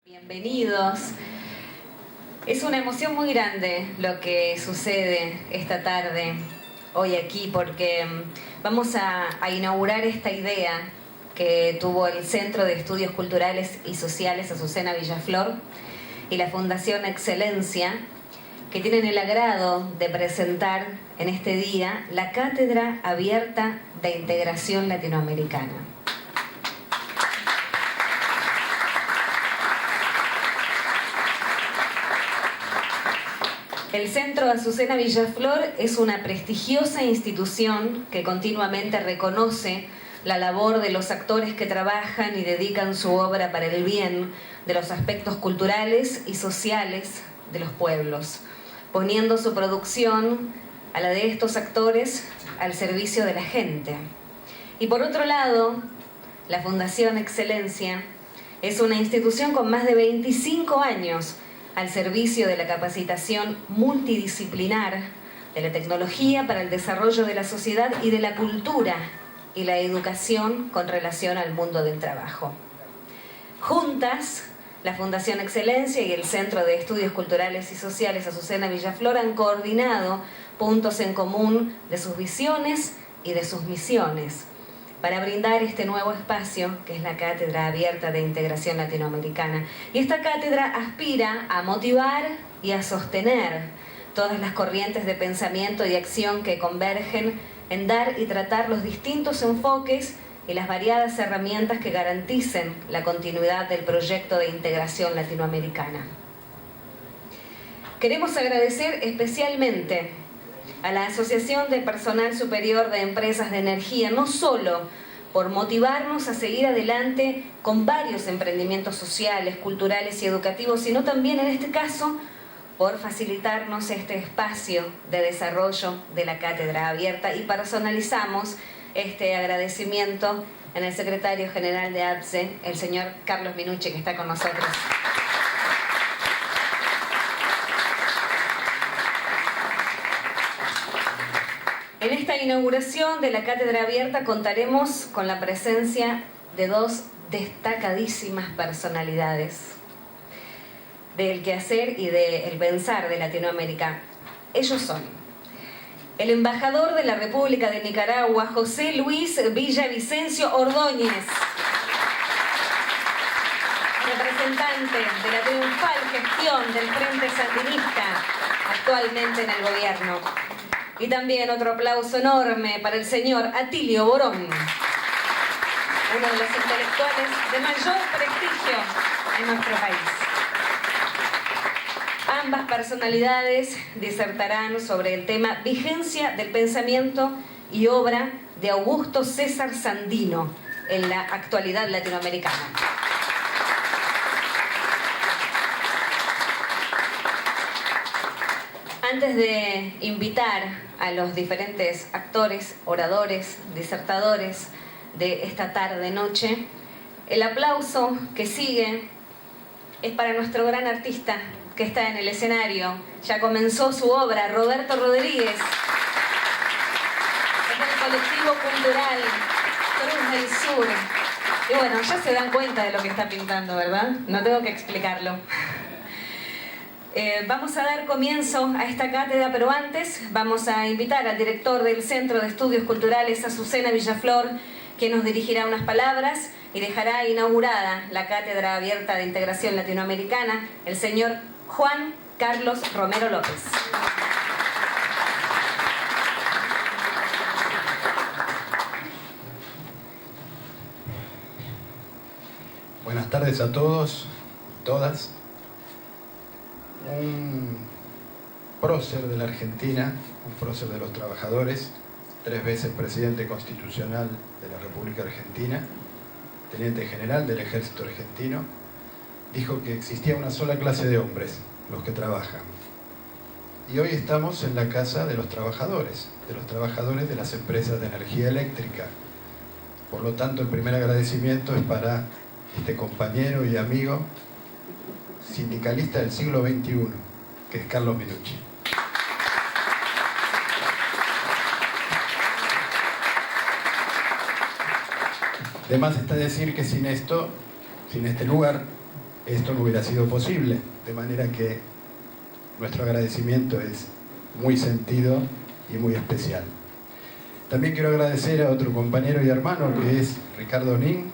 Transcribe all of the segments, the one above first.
Bienvenidos. Es una emoción muy grande lo que sucede esta tarde, hoy aquí, porque vamos a inaugurar esta idea que tuvo el Centro de Estudios Culturales y Sociales Azucena Villaflor y la Fundación Excelencia, que tienen el agrado de presentar en este día la Cátedra Abierta de Integración Latinoamericana. El Centro Azucena Villaflor es una prestigiosa institución que continuamente reconoce la labor de los actores que trabajan y dedican su obra para el bien de los aspectos culturales y sociales de los pueblos, poniendo su producción a la de estos actores al servicio de la gente. Y por otro lado, la Fundación Excelencia es una institución con más de 25 años al servicio de la capacitación multidisciplinar, de la tecnología para el desarrollo de la sociedad y de la cultura y la educación con relación al mundo del trabajo. Juntas, la Fundación Excelencia y el Centro de Estudios Culturales y Sociales Azucena Villaflor han coordinado puntos en común de sus visiones y de sus misiones para brindar este nuevo espacio que es la Cátedra Abierta de Integración Latinoamericana. Y esta cátedra aspira a motivar y a sostener todas las corrientes de pensamiento y acción que convergen en dar y tratar los distintos enfoques y las variadas herramientas que garanticen la continuidad del proyecto de integración latinoamericana. Queremos agradecer especialmente a la Asociación de Personal Superior de Empresas de Energía, no solo por motivarnos a seguir adelante con varios emprendimientos sociales, culturales y educativos, sino también en este caso por facilitarnos este espacio de desarrollo de la Cátedra Abierta, y personalizamos este agradecimiento en el secretario general de APSE, el señor Carlos Minucci, que está con nosotros. En esta inauguración de la Cátedra Abierta contaremos con la presencia de dos destacadísimas personalidades del quehacer y del pensar de Latinoamérica. Ellos son el embajador de la República de Nicaragua, José Luis Villavicencio Ordóñez, representante de la triunfal gestión del Frente Sandinista actualmente en el gobierno. Y también otro aplauso enorme para el señor Atilio Borón, uno de los intelectuales de mayor prestigio en nuestro país. Ambas personalidades disertarán sobre el tema Vigencia del pensamiento y obra de Augusto César Sandino en la actualidad latinoamericana. Antes de invitar a los diferentes actores, oradores, disertadores de esta tarde-noche, el aplauso que sigue es para nuestro gran artista que está en el escenario. Ya comenzó su obra, Roberto Rodríguez, es del colectivo cultural Cruz del Sur. Y bueno, ya se dan cuenta de lo que está pintando, ¿verdad? No tengo que explicarlo. Vamos a dar comienzo a esta cátedra, pero antes vamos a invitar al director del Centro de Estudios Culturales Azucena Villaflor, que nos dirigirá unas palabras y dejará inaugurada la Cátedra Abierta de Integración Latinoamericana, el señor Juan Carlos Romero López. Buenas tardes a todos y todas. Un prócer de la Argentina, un prócer de los trabajadores, 3 veces presidente constitucional de la República Argentina, teniente general del Ejército Argentino, dijo que existía una sola clase de hombres, los que trabajan. Y hoy estamos en la casa de los trabajadores de las empresas de energía eléctrica. Por lo tanto, el primer agradecimiento es para este compañero y amigo sindicalista del siglo XXI, que es Carlos Minucci. De más está decir que sin esto, sin este lugar, esto no hubiera sido posible, de manera que nuestro agradecimiento es muy sentido y muy especial. También quiero agradecer a otro compañero y hermano que es Ricardo Nin,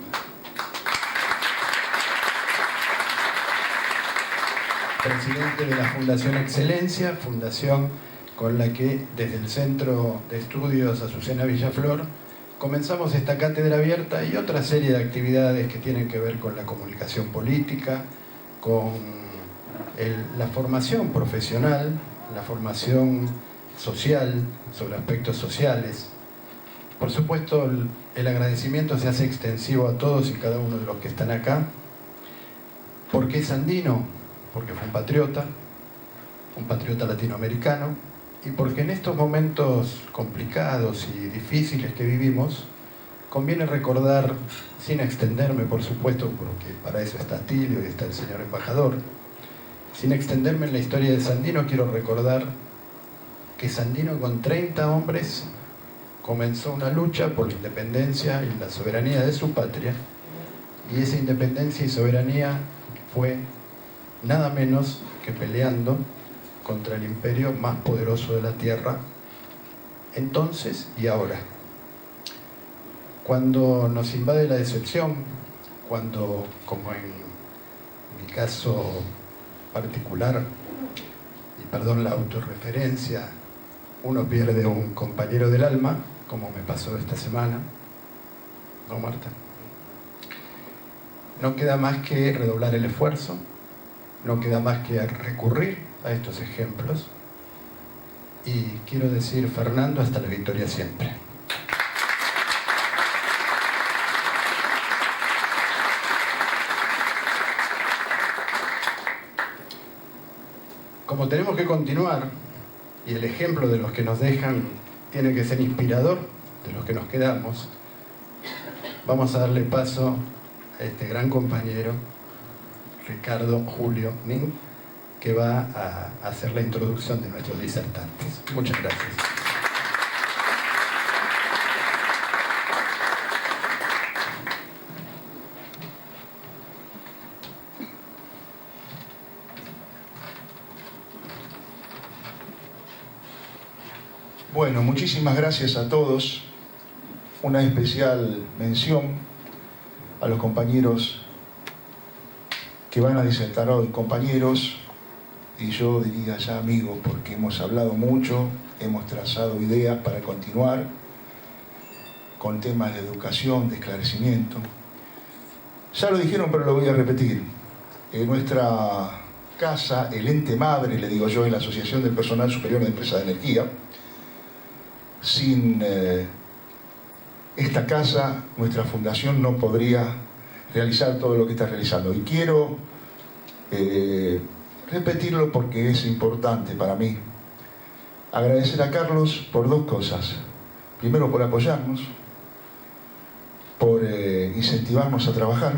presidente de la Fundación Excelencia, fundación con la que desde el Centro de Estudios Azucena Villaflor comenzamos esta cátedra abierta y otra serie de actividades que tienen que ver con la comunicación política, con la formación profesional, la formación social, sobre aspectos sociales. Por supuesto, el agradecimiento se hace extensivo a todos y cada uno de los que están acá. ¿Por qué es andino? Porque fue un patriota latinoamericano, y porque en estos momentos complicados y difíciles que vivimos, conviene recordar, sin extenderme por supuesto, porque para eso está Atilio y está el señor embajador, sin extenderme en la historia de Sandino, quiero recordar que Sandino con 30 hombres comenzó una lucha por la independencia y la soberanía de su patria, y esa independencia y soberanía fue nada menos que peleando contra el imperio más poderoso de la tierra, entonces y ahora. Cuando nos invade la decepción, cuando, como en mi caso particular, y perdón la autorreferencia, uno pierde un compañero del alma, como me pasó esta semana, ¿no, Marta? No queda más que redoblar el esfuerzo, no queda más que recurrir a estos ejemplos, y quiero decir, Fernando, hasta la victoria siempre. Como tenemos que continuar, y el ejemplo de los que nos dejan tiene que ser inspirador de los que nos quedamos, vamos a darle paso a este gran compañero, Ricardo Julio Nin, que va a hacer la introducción de nuestros disertantes. Muchas gracias. Bueno, muchísimas gracias a todos. Una especial mención a los compañeros que van a disertar hoy, compañeros, y yo diría ya amigos, porque hemos hablado mucho, hemos trazado ideas para continuar con temas de educación, de esclarecimiento. Ya lo dijeron, pero lo voy a repetir. En nuestra casa, el ente madre, le digo yo, en la Asociación del Personal Superior de Empresas de Energía, sin esta casa, nuestra fundación no podría realizar todo lo que está realizando. Y quiero repetirlo porque es importante para mí. Agradecer a Carlos por dos cosas. Primero, por apoyarnos, por incentivarnos a trabajar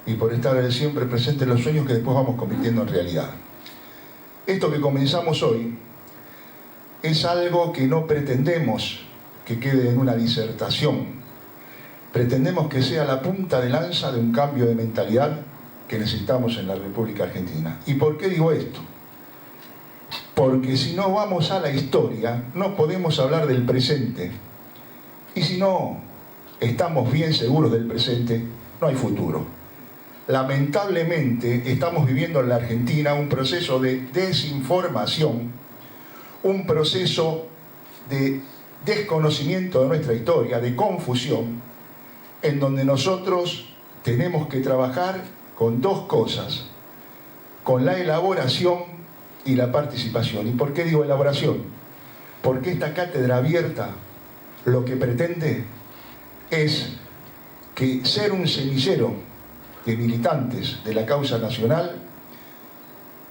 y por estar siempre presente en los sueños que después vamos convirtiendo en realidad. Esto que comenzamos hoy es algo que no pretendemos que quede en una disertación. Pretendemos que sea la punta de lanza de un cambio de mentalidad que necesitamos en la República Argentina. ¿Y por qué digo esto? Porque si no vamos a la historia, no podemos hablar del presente. Y si no estamos bien seguros del presente, no hay futuro. Lamentablemente, estamos viviendo en la Argentina un proceso de desinformación, un proceso de desconocimiento de nuestra historia, de confusión, en donde nosotros tenemos que trabajar con dos cosas, con la elaboración y la participación. ¿Y por qué digo elaboración? Porque esta cátedra abierta lo que pretende es que ser un semillero de militantes de la causa nacional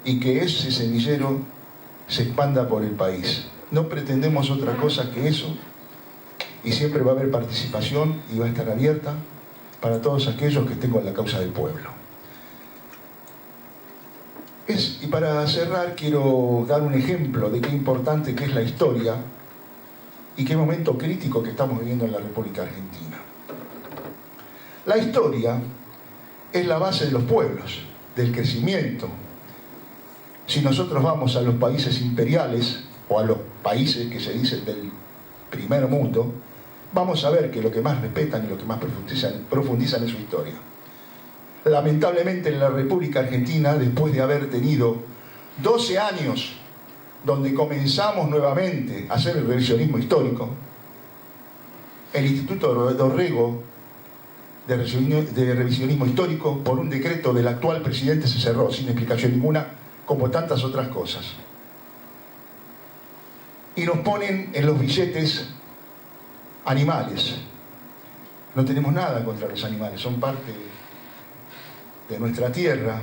y que ese semillero se expanda por el país. No pretendemos otra cosa que eso, y siempre va a haber participación y va a estar abierta para todos aquellos que estén con la causa del pueblo. Y para cerrar quiero dar un ejemplo de qué importante que es la historia y qué momento crítico que estamos viviendo en la República Argentina. La historia es la base de los pueblos, del crecimiento. Si nosotros vamos a los países imperiales o a los países que se dicen del primer mundo, vamos a ver que lo que más respetan y lo que más profundizan es su historia. Lamentablemente en la República Argentina, después de haber tenido 12 años donde comenzamos nuevamente a hacer el revisionismo histórico, el Instituto Dorrego de Revisionismo Histórico, por un decreto del actual presidente, se cerró sin explicación ninguna, como tantas otras cosas. Y nos ponen en los billetes animales. No tenemos nada contra los animales, son parte de nuestra tierra.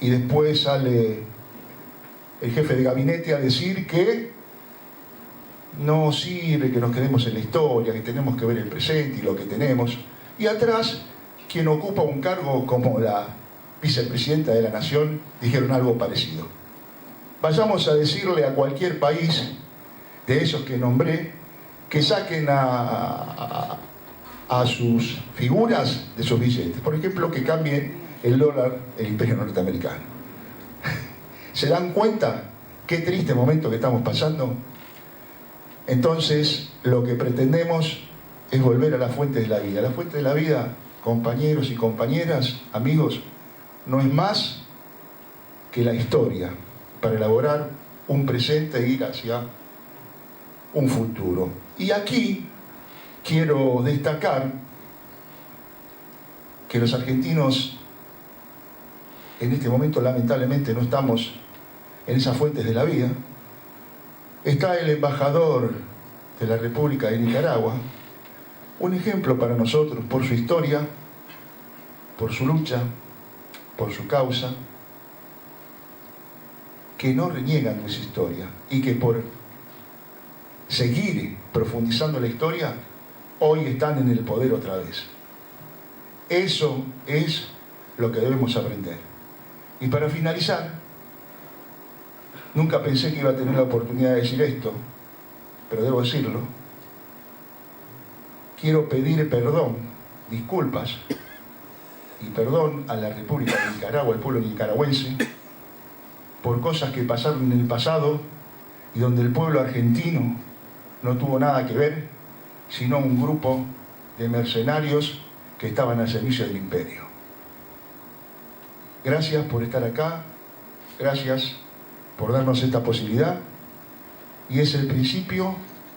Y después sale el jefe de gabinete a decir que no sirve, que nos quedemos en la historia, que tenemos que ver el presente y lo que tenemos. Y atrás, quien ocupa un cargo como la vicepresidenta de la Nación, dijeron algo parecido. Vayamos a decirle a cualquier país de esos que nombré que saquen a sus figuras de sus billetes. Por ejemplo, que cambien el dólar, el imperio norteamericano. ¿Se dan cuenta qué triste momento que estamos pasando? Entonces, lo que pretendemos es volver a la fuente de la vida. La fuente de la vida, compañeros y compañeras, amigos, no es más que la historia para elaborar un presente e ir hacia un futuro. Y aquí quiero destacar que los argentinos en este momento lamentablemente no estamos en esas fuentes de la vida. Está el embajador de la República de Nicaragua, un ejemplo para nosotros por su historia, por su lucha, por su causa, que no reniegan de su historia y que por seguir profundizando la historia, hoy están en el poder otra vez. Eso es lo que debemos aprender. Y para finalizar, nunca pensé que iba a tener la oportunidad de decir esto, pero debo decirlo. Quiero pedir perdón, disculpas y perdón a la República de Nicaragua, al pueblo nicaragüense, por cosas que pasaron en el pasado y donde el pueblo argentino no tuvo nada que ver, sino un grupo de mercenarios que estaban al servicio del imperio. Gracias por estar acá, gracias por darnos esta posibilidad, y es el principio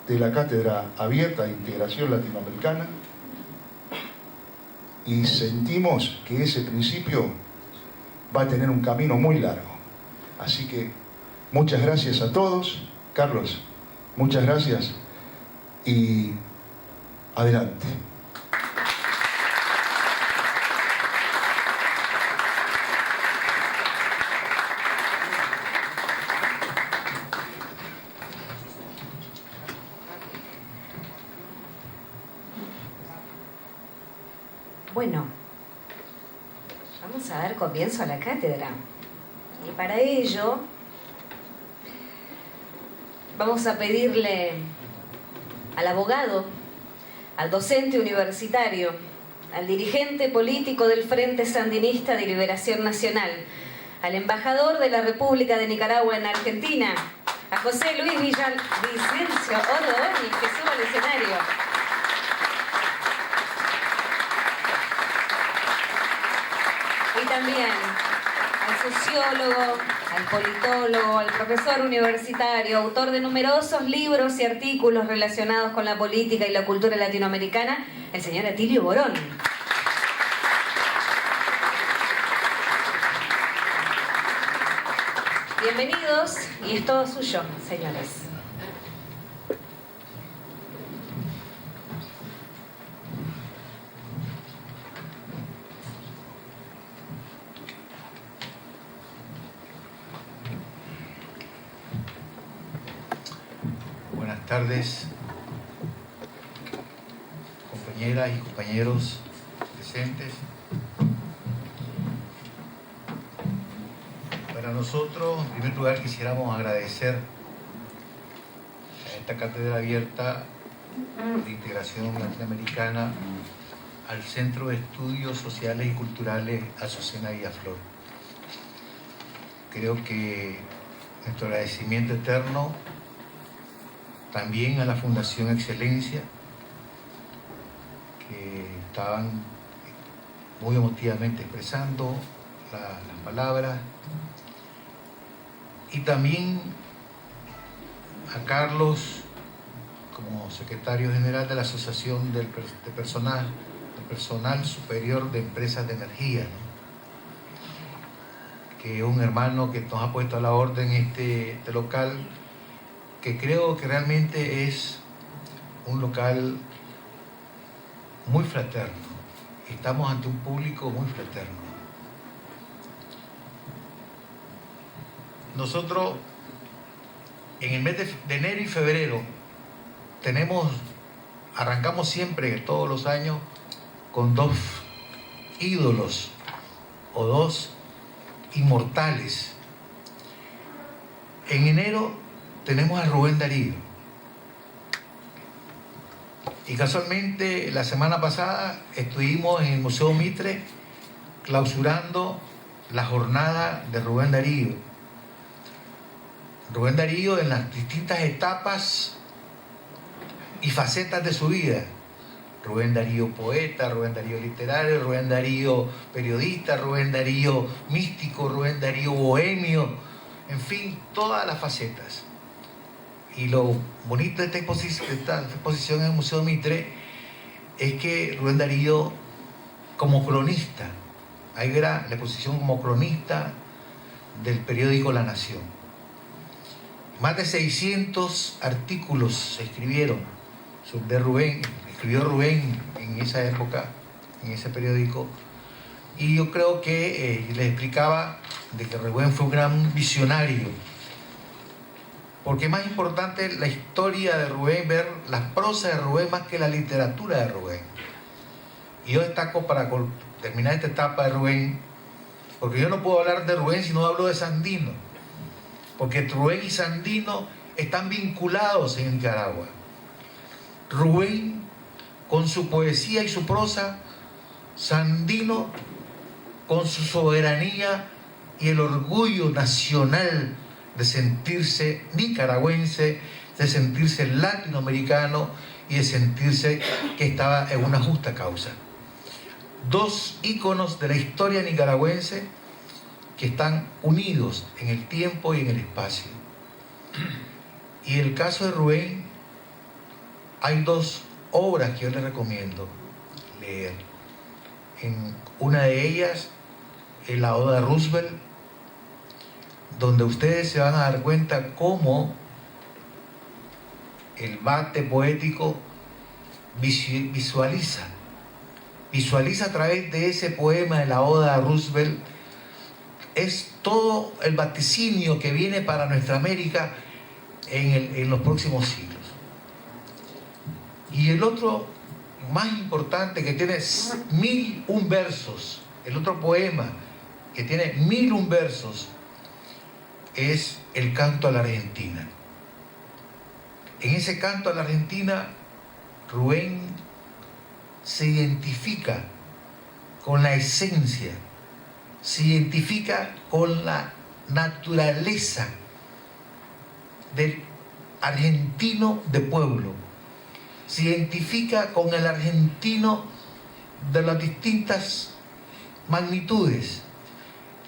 de la Cátedra Abierta de Integración Latinoamericana, y sentimos que ese principio va a tener un camino muy largo. Así que muchas gracias a todos. Carlos, muchas gracias y adelante. Bueno, vamos a dar comienzo a la cátedra. Y para ello vamos a pedirle al abogado, al docente universitario, al dirigente político del Frente Sandinista de Liberación Nacional, al embajador de la República de Nicaragua en Argentina, a José Luis Vicencio Ordóñez, que suba al escenario. Y también al sociólogo, al politólogo, al profesor universitario, autor de numerosos libros y artículos relacionados con la política y la cultura latinoamericana, el señor Atilio Borón. Bienvenidos, y es todo suyo, señores. Buenas tardes, compañeras y compañeros presentes. Para nosotros, en primer lugar, quisiéramos agradecer a esta cátedra abierta de integración latinoamericana al Centro de Estudios Sociales y Culturales Azucena Villaflor. Creo que nuestro agradecimiento eterno también a la Fundación Excelencia, que estaban muy emotivamente expresando las palabras, y también a Carlos como secretario general de la Asociación del Personal Superior de Empresas de Energía, ¿no? Que es un hermano que nos ha puesto a la orden este local, que creo que realmente es un local muy fraterno. Estamos ante un público muy fraterno. Nosotros en el mes de enero y febrero arrancamos siempre, todos los años, con dos ídolos o dos inmortales. En enero tenemos a Rubén Darío. Y casualmente la semana pasada estuvimos en el Museo Mitre clausurando la jornada de Rubén Darío. Rubén Darío en las distintas etapas y facetas de su vida. Rubén Darío poeta, Rubén Darío literario, Rubén Darío periodista, Rubén Darío místico, Rubén Darío bohemio, en fin, todas las facetas. Y lo bonito de esta exposición en el Museo Mitre es que Rubén Darío, como cronista, ahí verá la exposición como cronista del periódico La Nación. Más de 600 artículos se escribieron sobre Rubén, escribió Rubén en esa época, en ese periódico, y yo creo que les explicaba de que Rubén fue un gran visionario, porque más importante la historia de Rubén, ver la prosa de Rubén más que la literatura de Rubén. Y yo destaco para terminar esta etapa de Rubén, porque yo no puedo hablar de Rubén si no hablo de Sandino, porque Rubén y Sandino están vinculados en Nicaragua. Rubén con su poesía y su prosa, Sandino con su soberanía y el orgullo nacional de sentirse nicaragüense, de sentirse latinoamericano y de sentirse que estaba en una justa causa. Dos íconos de la historia nicaragüense que están unidos en el tiempo y en el espacio. Y en el caso de Rubén, hay dos obras que yo les recomiendo leer. En una de ellas es la Oda a Roosevelt, donde ustedes se van a dar cuenta cómo el bate poético visualiza a través de ese poema de la Oda a Roosevelt, es todo el vaticinio que viene para nuestra América en los próximos siglos. Y el otro más importante, que tiene 1001 versos, el otro poema que tiene 1001 versos, es el Canto a la Argentina. En ese Canto a la Argentina, Rubén se identifica con la esencia, se identifica con la naturaleza del argentino de pueblo, se identifica con el argentino de las distintas magnitudes.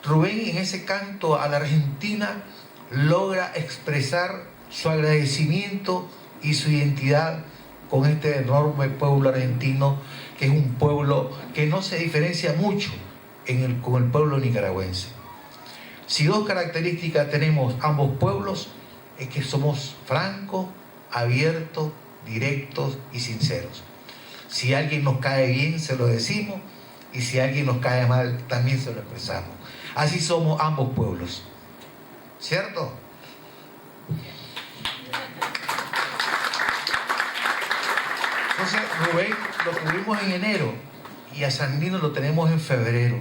Rubén en ese Canto a la Argentina logra expresar su agradecimiento y su identidad con este enorme pueblo argentino, que es un pueblo que no se diferencia mucho con el pueblo nicaragüense. Si dos características tenemos ambos pueblos, es que somos francos, abiertos, directos y sinceros. Si alguien nos cae bien, se lo decimos, y si alguien nos cae mal, también se lo expresamos. Así somos ambos pueblos, ¿cierto? Entonces Rubén lo tuvimos en enero y a Sandino lo tenemos en febrero.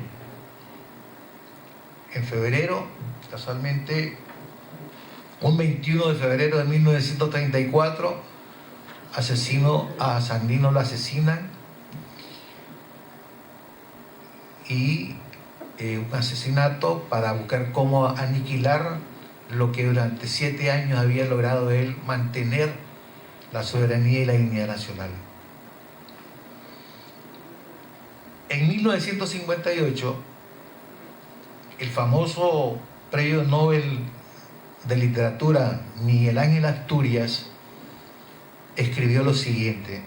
En febrero, casualmente, un 21 de febrero de 1934, a Sandino lo asesinan y un asesinato para buscar cómo aniquilar lo que durante 7 años había logrado él mantener la soberanía y la dignidad nacional. En 1958, el famoso premio Nobel de Literatura Miguel Ángel Asturias escribió lo siguiente: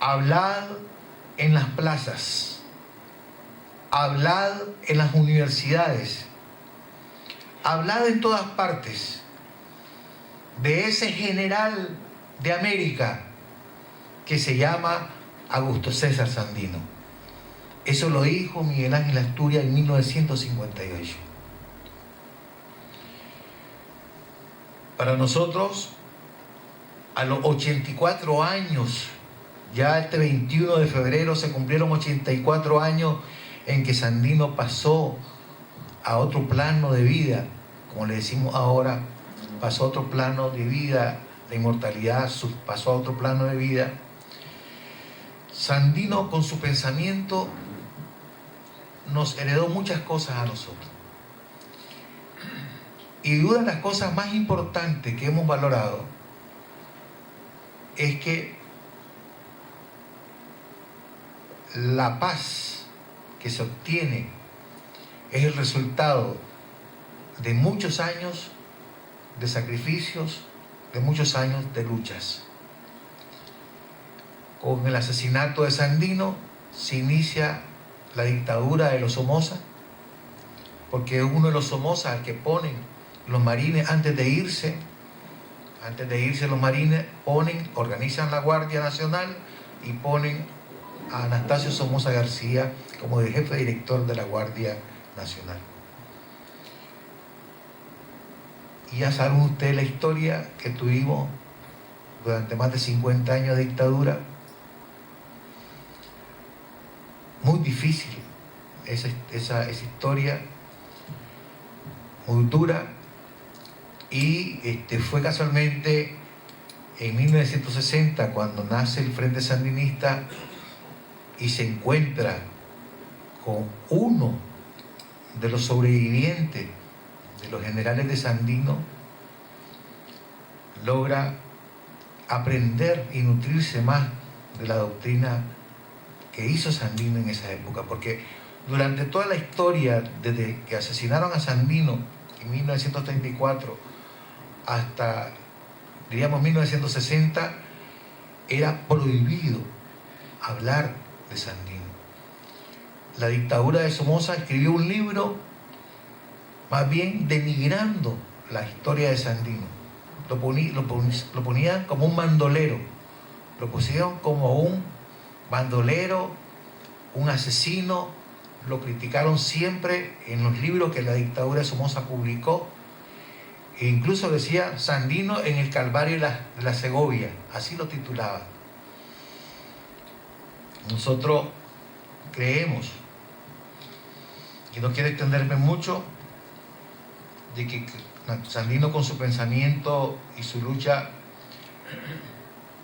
hablad en las plazas, hablad en las universidades, hablad en todas partes de ese general de América que se llama Augusto César Sandino. Eso lo dijo Miguel Ángel Asturias en 1958. Para nosotros, a los 84 años, ya este 21 de febrero se cumplieron 84 años en que Sandino pasó a otro plano de vida, como le decimos ahora, pasó a otro plano de vida, la inmortalidad pasó a otro plano de vida. Sandino, con su pensamiento, nos heredó muchas cosas a nosotros. Y una de las cosas más importantes que hemos valorado es que la paz que se obtiene es el resultado de muchos años de sacrificios, de muchos años de luchas. Con el asesinato de Sandino se inicia la dictadura de los Somoza, porque es uno de los Somoza al que ponen los marines antes de irse los marines organizan la Guardia Nacional y ponen a Anastasio Somoza García como el jefe director de la Guardia Nacional. Y ya saben ustedes la historia que tuvimos durante más de 50 años de dictadura. Muy difícil esa historia, muy dura, y fue casualmente en 1960 cuando nace el Frente Sandinista y se encuentra con uno de los sobrevivientes de los generales de Sandino, logra aprender y nutrirse más de la doctrina que hizo Sandino en esa época, porque durante toda la historia, desde que asesinaron a Sandino en 1934 hasta, diríamos, 1960, era prohibido hablar de Sandino. La dictadura de Somoza escribió un libro más bien denigrando la historia de Sandino. Lo ponían como un bandolero, lo pusieron como un bandolero, un asesino, lo criticaron siempre en los libros que la dictadura de Somoza publicó, e incluso decía Sandino en el Calvario de la Segovia, así lo titulaba. Nosotros creemos, y no quiero extenderme mucho, de que Sandino, con su pensamiento y su lucha,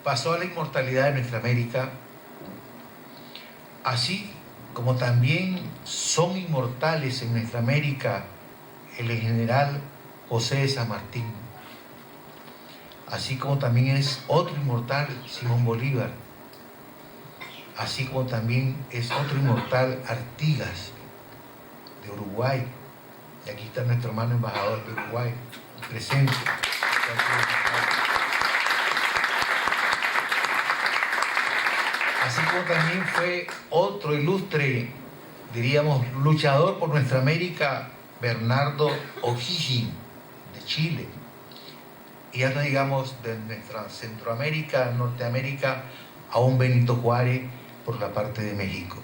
pasó a la inmortalidad de nuestra América, así como también son inmortales en nuestra América el general José de San Martín, así como también es otro inmortal Simón Bolívar, así como también es otro inmortal Artigas de Uruguay, y aquí está nuestro hermano embajador de Uruguay presente. Así como también fue otro ilustre, diríamos, luchador por nuestra América, Bernardo O'Higgins, de Chile. Y ya no digamos de nuestra Centroamérica, Norteamérica, a un Benito Juárez por la parte de México.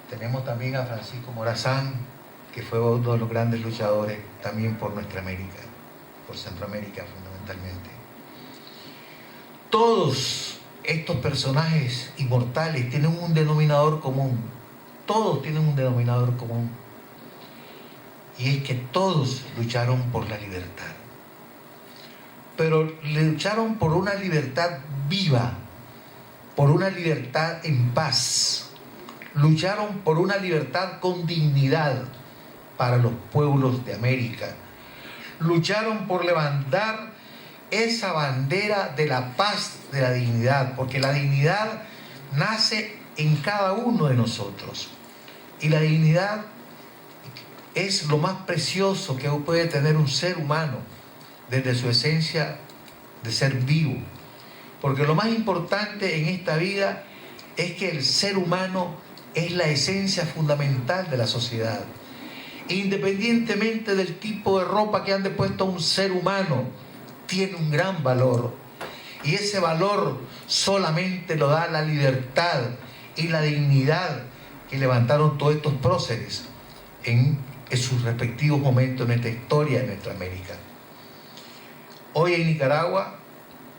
Tenemos también a Francisco Morazán, que fue uno de los grandes luchadores también por nuestra América, por Centroamérica fundamentalmente. Todos estos personajes inmortales tienen un denominador común. Todos tienen un denominador común. Y es que todos lucharon por la libertad. Pero lucharon por una libertad viva, por una libertad en paz, lucharon por una libertad con dignidad para los pueblos de América, lucharon por levantar esa bandera de la paz, de la dignidad, porque la dignidad nace en cada uno de nosotros, y la dignidad es lo más precioso que puede tener un ser humano desde su esencia de ser vivo, porque lo más importante en esta vida es que el ser humano es la esencia fundamental de la sociedad. Independientemente del tipo de ropa que ande puesto un ser humano, tiene un gran valor, y ese valor solamente lo da la libertad y la dignidad que levantaron todos estos próceres en sus respectivos momentos en nuestra historia, en nuestra América. Hoy en Nicaragua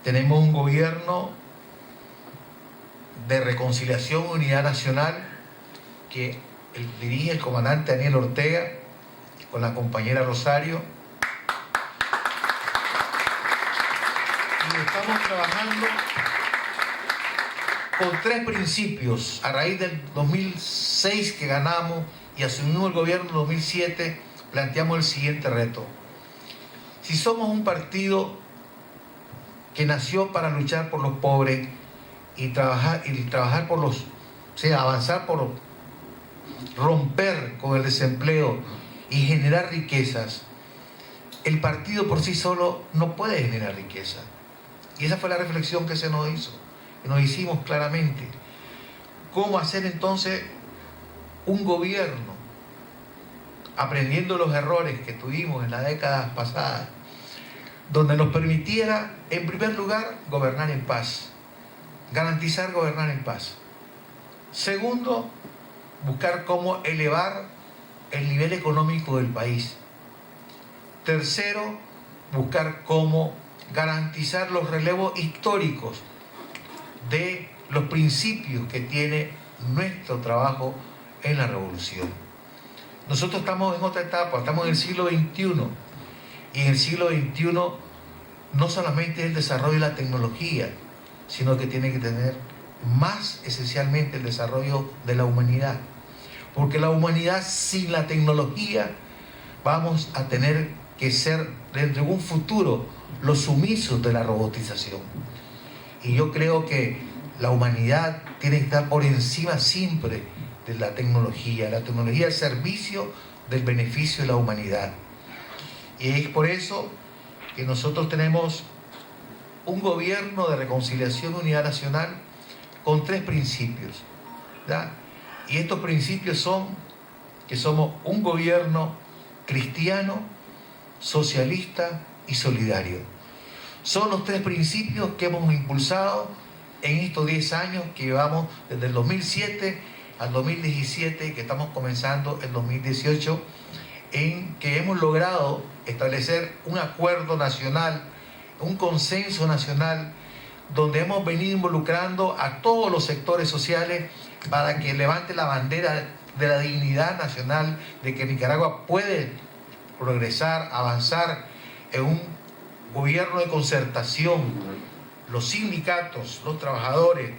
tenemos un gobierno de reconciliación y unidad nacional que dirige el comandante Daniel Ortega con la compañera Rosario, y estamos trabajando con 3 principios. A raíz del 2006 que ganamos y asumimos el gobierno en 2007, planteamos el siguiente reto: si somos un partido que nació para luchar por los pobres y trabajar por los, o sea, avanzar por romper con el desempleo y generar riquezas, el partido por sí solo no puede generar riqueza. Y esa fue la reflexión que se nos hizo, que nos hicimos claramente. ¿Cómo hacer entonces un gobierno, aprendiendo los errores que tuvimos en las décadas pasadas, donde nos permitiera, en primer lugar, gobernar en paz, garantizar gobernar en paz? Segundo, buscar cómo elevar el nivel económico del país. Tercero, buscar cómo garantizar los relevos históricos de los principios que tiene nuestro trabajo en la revolución. Nosotros estamos en otra etapa, estamos en el siglo XXI, y en el siglo XXI no solamente es el desarrollo de la tecnología, sino que tiene que tener más esencialmente el desarrollo de la humanidad, porque la humanidad sin la tecnología vamos a tener que ser dentro de un futuro los sumisos de la robotización. Y yo creo que la humanidad tiene que estar por encima siempre de la tecnología al servicio del beneficio de la humanidad. Y es por eso que nosotros tenemos un gobierno de reconciliación y unidad nacional con 3 principios, ¿verdad? Y estos principios son que somos un gobierno cristiano, socialista y solidario. Son los 3 principios que hemos impulsado en estos 10 años que llevamos desde el 2007 al 2017, que estamos comenzando el 2018, en que hemos logrado establecer un acuerdo nacional, un consenso nacional, donde hemos venido involucrando a todos los sectores sociales para que levante la bandera de la dignidad nacional, de que Nicaragua puede progresar, avanzar en un gobierno de concertación, los sindicatos, los trabajadores,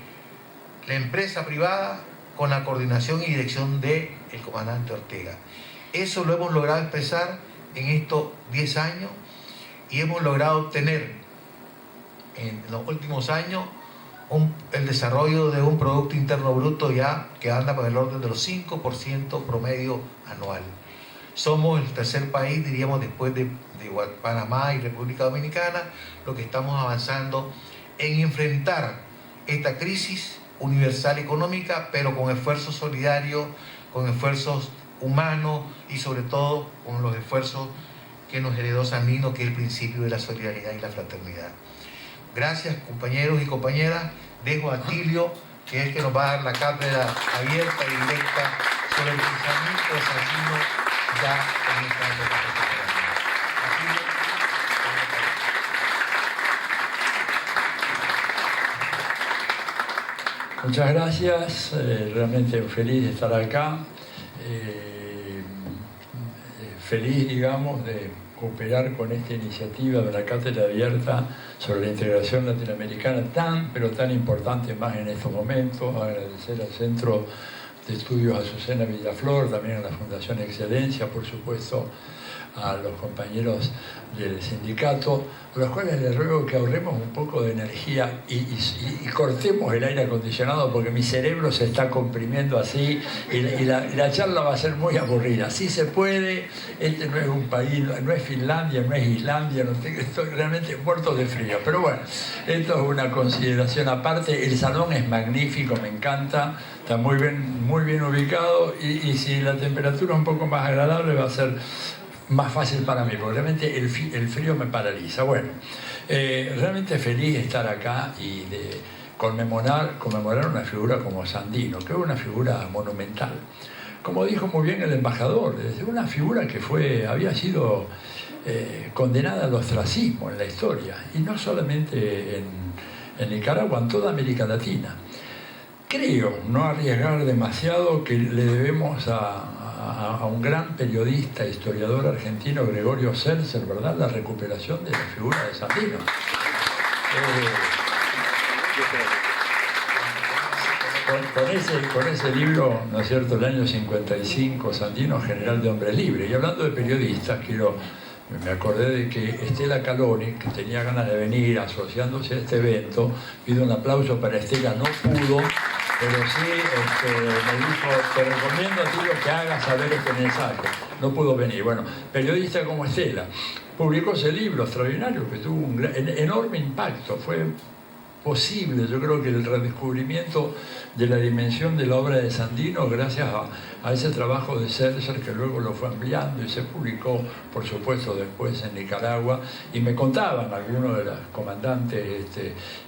la empresa privada, con la coordinación y dirección del comandante Ortega. Eso lo hemos logrado expresar en estos 10 años, y hemos logrado obtener en los últimos años el desarrollo de un Producto Interno Bruto ya que anda por el orden de los 5% promedio anual. Somos el tercer país, diríamos, después de Panamá y República Dominicana, lo que estamos avanzando en enfrentar esta crisis universal económica, pero con esfuerzos solidarios, con esfuerzos humanos y sobre todo con los esfuerzos que nos heredó Sandino, que es el principio de la solidaridad y la fraternidad. Gracias, compañeros y compañeras. Dejo a Atilio, que es el que nos va a dar la cátedra abierta y directa sobre el pensamiento de Sandino ya en esta época. Muchas gracias, realmente feliz de estar acá, feliz, digamos, de cooperar con esta iniciativa de la Cátedra Abierta sobre la integración latinoamericana tan, pero tan importante más en estos momentos. Agradecer al Centro de Estudios Azucena Villaflor, también a la Fundación Excelencia, por supuesto, a los compañeros del sindicato, a los cuales les ruego que ahorremos un poco de energía y cortemos el aire acondicionado, porque mi cerebro se está comprimiendo así y la charla va a ser muy aburrida. Sí se puede, este no es un país, no es Finlandia, no es Islandia, no estoy realmente muerto de frío, pero bueno, esto es una consideración aparte. El salón es magnífico, me encanta, está muy bien ubicado y si la temperatura es un poco más agradable va a ser más fácil para mí, porque realmente el frío me paraliza. Bueno, realmente feliz de estar acá y de conmemorar una figura como Sandino, que es una figura monumental. Como dijo muy bien el embajador, es una figura que había sido condenada al ostracismo en la historia, y no solamente en Nicaragua, en toda América Latina. Creo, no arriesgar demasiado, que le debemos a un gran periodista, historiador argentino, Gregorio Seltzer, ¿verdad?, la recuperación de la figura de Sandino. Con ese libro, ¿no es cierto?, el año 55, Sandino, general de hombres libres. Y hablando de periodistas, me acordé de que Estela Caloni, que tenía ganas de venir asociándose a este evento, pido un aplauso para Estela, no pudo, pero sí me dijo, te recomiendo, tío, que hagas saber este mensaje. No pudo venir. Bueno, periodista como Estela, publicó ese libro extraordinario que tuvo un enorme impacto. Fue posible, yo creo que el redescubrimiento de la dimensión de la obra de Sandino gracias a ese trabajo de Seltzer, que luego lo fue ampliando y se publicó, por supuesto, después en Nicaragua. Y me contaban algunos de los comandantes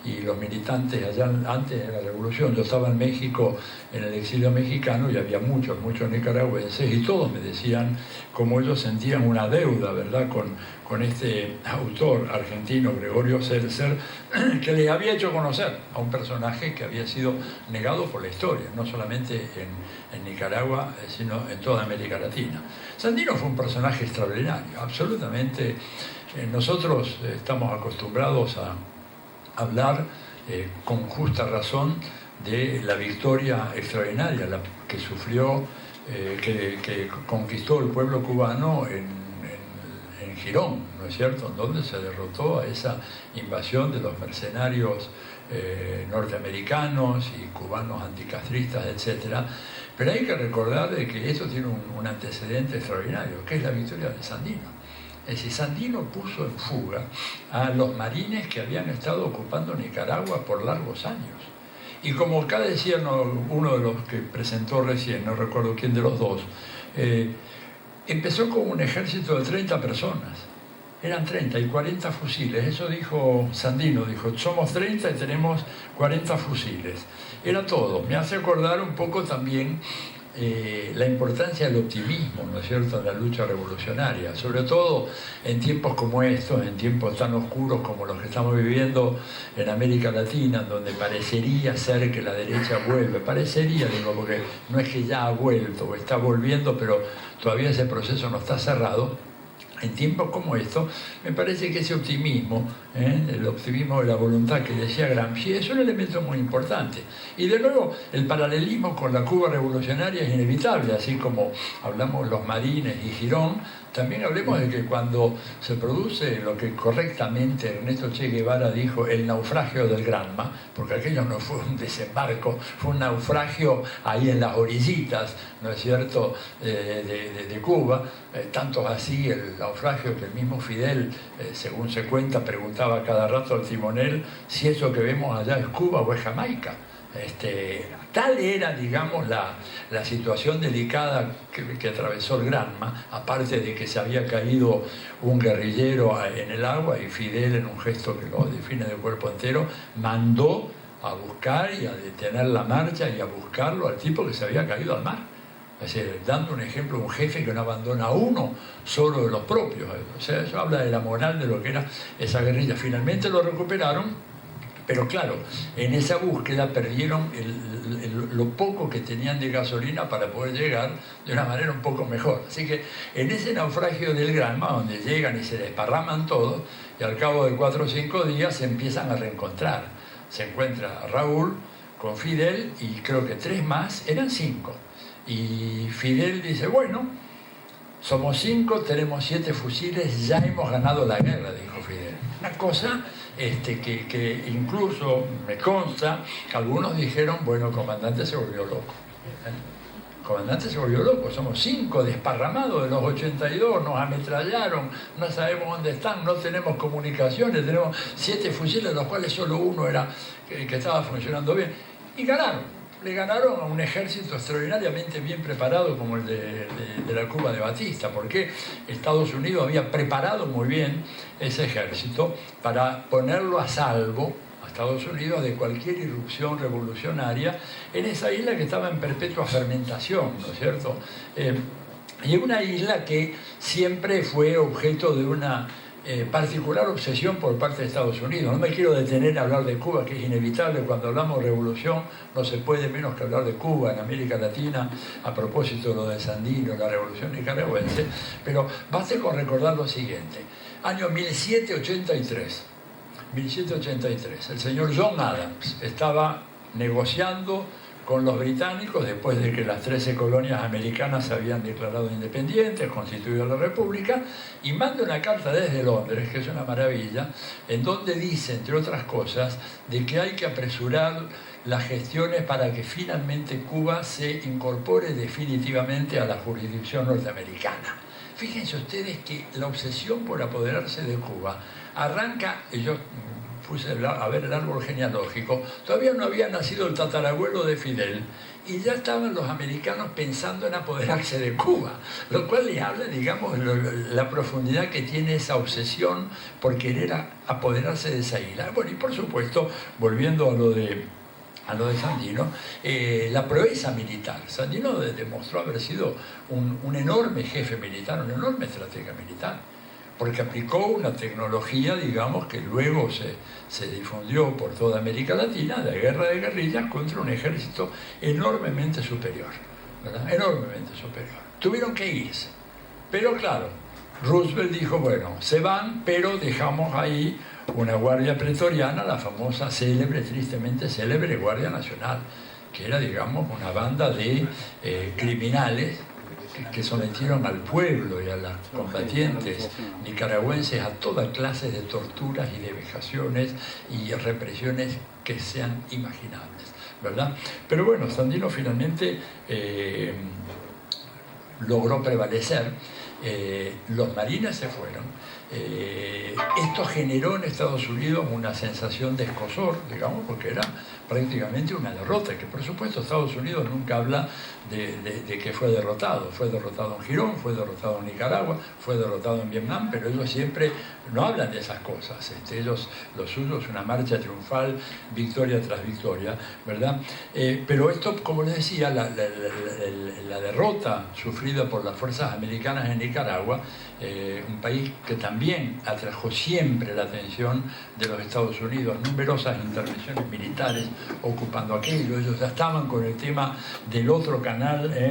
y los militantes allá antes de la revolución. Yo estaba en México, en el exilio mexicano, y había muchos nicaragüenses, y todos me decían cómo ellos sentían una deuda, ¿verdad?, con este autor argentino, Gregorio Seltzer, que les había hecho conocer a un personaje que había sido negado por la historia, no solamente en Nicaragua, sino en toda América Latina. Sandino fue un personaje extraordinario, absolutamente. Nosotros estamos acostumbrados a hablar con justa razón de la victoria extraordinaria que sufrió, que conquistó el pueblo cubano en Girón, ¿no es cierto?, en donde se derrotó a esa invasión de los mercenarios norteamericanos y cubanos anticastristas, etc. Pero hay que recordar de que eso tiene un antecedente extraordinario, que es la victoria de Sandino. Es decir, Sandino puso en fuga a los marines que habían estado ocupando Nicaragua por largos años. Y como acá decía uno de los que presentó recién, no recuerdo quién de los dos, empezó con un ejército de 30 personas. Eran 30 y 40 fusiles. Eso dijo Sandino, dijo, somos 30 y tenemos 40 fusiles. Era todo. Me hace acordar un poco también la importancia del optimismo, ¿no es cierto?, en la lucha revolucionaria, sobre todo en tiempos como estos, en tiempos tan oscuros como los que estamos viviendo en América Latina, donde parecería ser que la derecha vuelve, parecería, digo, porque no es que ya ha vuelto o está volviendo, pero todavía ese proceso no está cerrado. En tiempos como estos, me parece que ese optimismo, el optimismo de la voluntad que decía Gramsci, es un elemento muy importante. Y de nuevo, el paralelismo con la Cuba revolucionaria es inevitable, así como hablamos los marines y Girón, también hablemos de que cuando se produce lo que correctamente Ernesto Che Guevara dijo, el naufragio del Granma, porque aquello no fue un desembarco, fue un naufragio ahí en las orillitas, ¿no es cierto?, de Cuba, tanto así el naufragio que el mismo Fidel, según se cuenta, preguntaba cada rato al timonel si eso que vemos allá es Cuba o es Jamaica. Tal era, digamos, la situación delicada que atravesó el Granma, aparte de que se había caído un guerrillero en el agua y Fidel, en un gesto que lo define de cuerpo entero, mandó a buscar y a detener la marcha y a buscarlo al tipo que se había caído al mar. Es decir, dando un ejemplo, un jefe que no abandona a uno solo de los propios. O sea, eso habla de la moral de lo que era esa guerrilla. Finalmente lo recuperaron, Pero claro, en esa búsqueda perdieron lo poco que tenían de gasolina para poder llegar de una manera un poco mejor. Así que en ese naufragio del Granma, donde llegan y se desparraman todos, y al cabo de 4 o 5 días se empiezan a reencontrar. Se encuentra Raúl con Fidel y creo que 3 más, eran 5. Y Fidel dice, bueno, somos 5, tenemos 7 fusiles, ya hemos ganado la guerra, dijo Fidel. Una cosa que incluso me consta que algunos dijeron, bueno, el comandante se volvió loco. El comandante se volvió loco, somos 5 desparramados de los 82, nos ametrallaron, no sabemos dónde están, no tenemos comunicaciones, tenemos 7 fusiles, de los cuales solo uno era que estaba funcionando bien. Y ganaron. Le ganaron a un ejército extraordinariamente bien preparado como el de la Cuba de Batista, porque Estados Unidos había preparado muy bien ese ejército para ponerlo a salvo a Estados Unidos de cualquier irrupción revolucionaria en esa isla que estaba en perpetua fermentación, ¿no es cierto? Y una isla que siempre fue objeto de una particular obsesión por parte de Estados Unidos. No me quiero detener a hablar de Cuba, que es inevitable. Cuando hablamos de revolución no se puede menos que hablar de Cuba en América Latina, a propósito de lo de Sandino, la revolución nicaragüense, pero baste con recordar lo siguiente. Año 1783, el señor John Adams estaba negociando con los británicos después de que las 13 colonias americanas se habían declarado independientes, constituido la república, y manda una carta desde Londres, que es una maravilla, en donde dice, entre otras cosas, de que hay que apresurar las gestiones para que finalmente Cuba se incorpore definitivamente a la jurisdicción norteamericana. Fíjense ustedes que la obsesión por apoderarse de Cuba arranca, yo puse a ver el árbol genealógico, todavía no había nacido el tatarabuelo de Fidel y ya estaban los americanos pensando en apoderarse de Cuba, lo cual les habla, digamos, la profundidad que tiene esa obsesión por querer apoderarse de esa isla. Bueno, y por supuesto, volviendo a lo de Sandino, la proeza militar. Sandino demostró haber sido un enorme jefe militar, un enorme estratega militar, porque aplicó una tecnología, digamos, que luego se difundió por toda América Latina, de guerra de guerrillas contra un ejército enormemente superior, ¿verdad? Enormemente superior. Tuvieron que irse, pero claro, Roosevelt dijo, bueno, se van, pero dejamos ahí una guardia pretoriana, la famosa, tristemente célebre Guardia Nacional, que era, digamos, una banda de criminales que sometieron al pueblo y a los combatientes nicaragüenses a toda clase de torturas y de vejaciones y represiones que sean imaginables, ¿verdad? Pero bueno, Sandino finalmente logró prevalecer, los marines se fueron. Esto generó en Estados Unidos una sensación de escozor, digamos, porque era prácticamente una derrota, que por supuesto Estados Unidos nunca habla de que fue derrotado en Girón, fue derrotado en Nicaragua, fue derrotado en Vietnam, pero ellos siempre no hablan de esas cosas. Ellos, lo suyo es una marcha triunfal, victoria tras victoria, ¿verdad? Pero esto, como les decía, la derrota sufrida por las fuerzas americanas en Nicaragua, un país que también atrajo siempre la atención de los Estados Unidos, numerosas intervenciones militares ocupando aquello. Ellos ya estaban con el tema del otro canal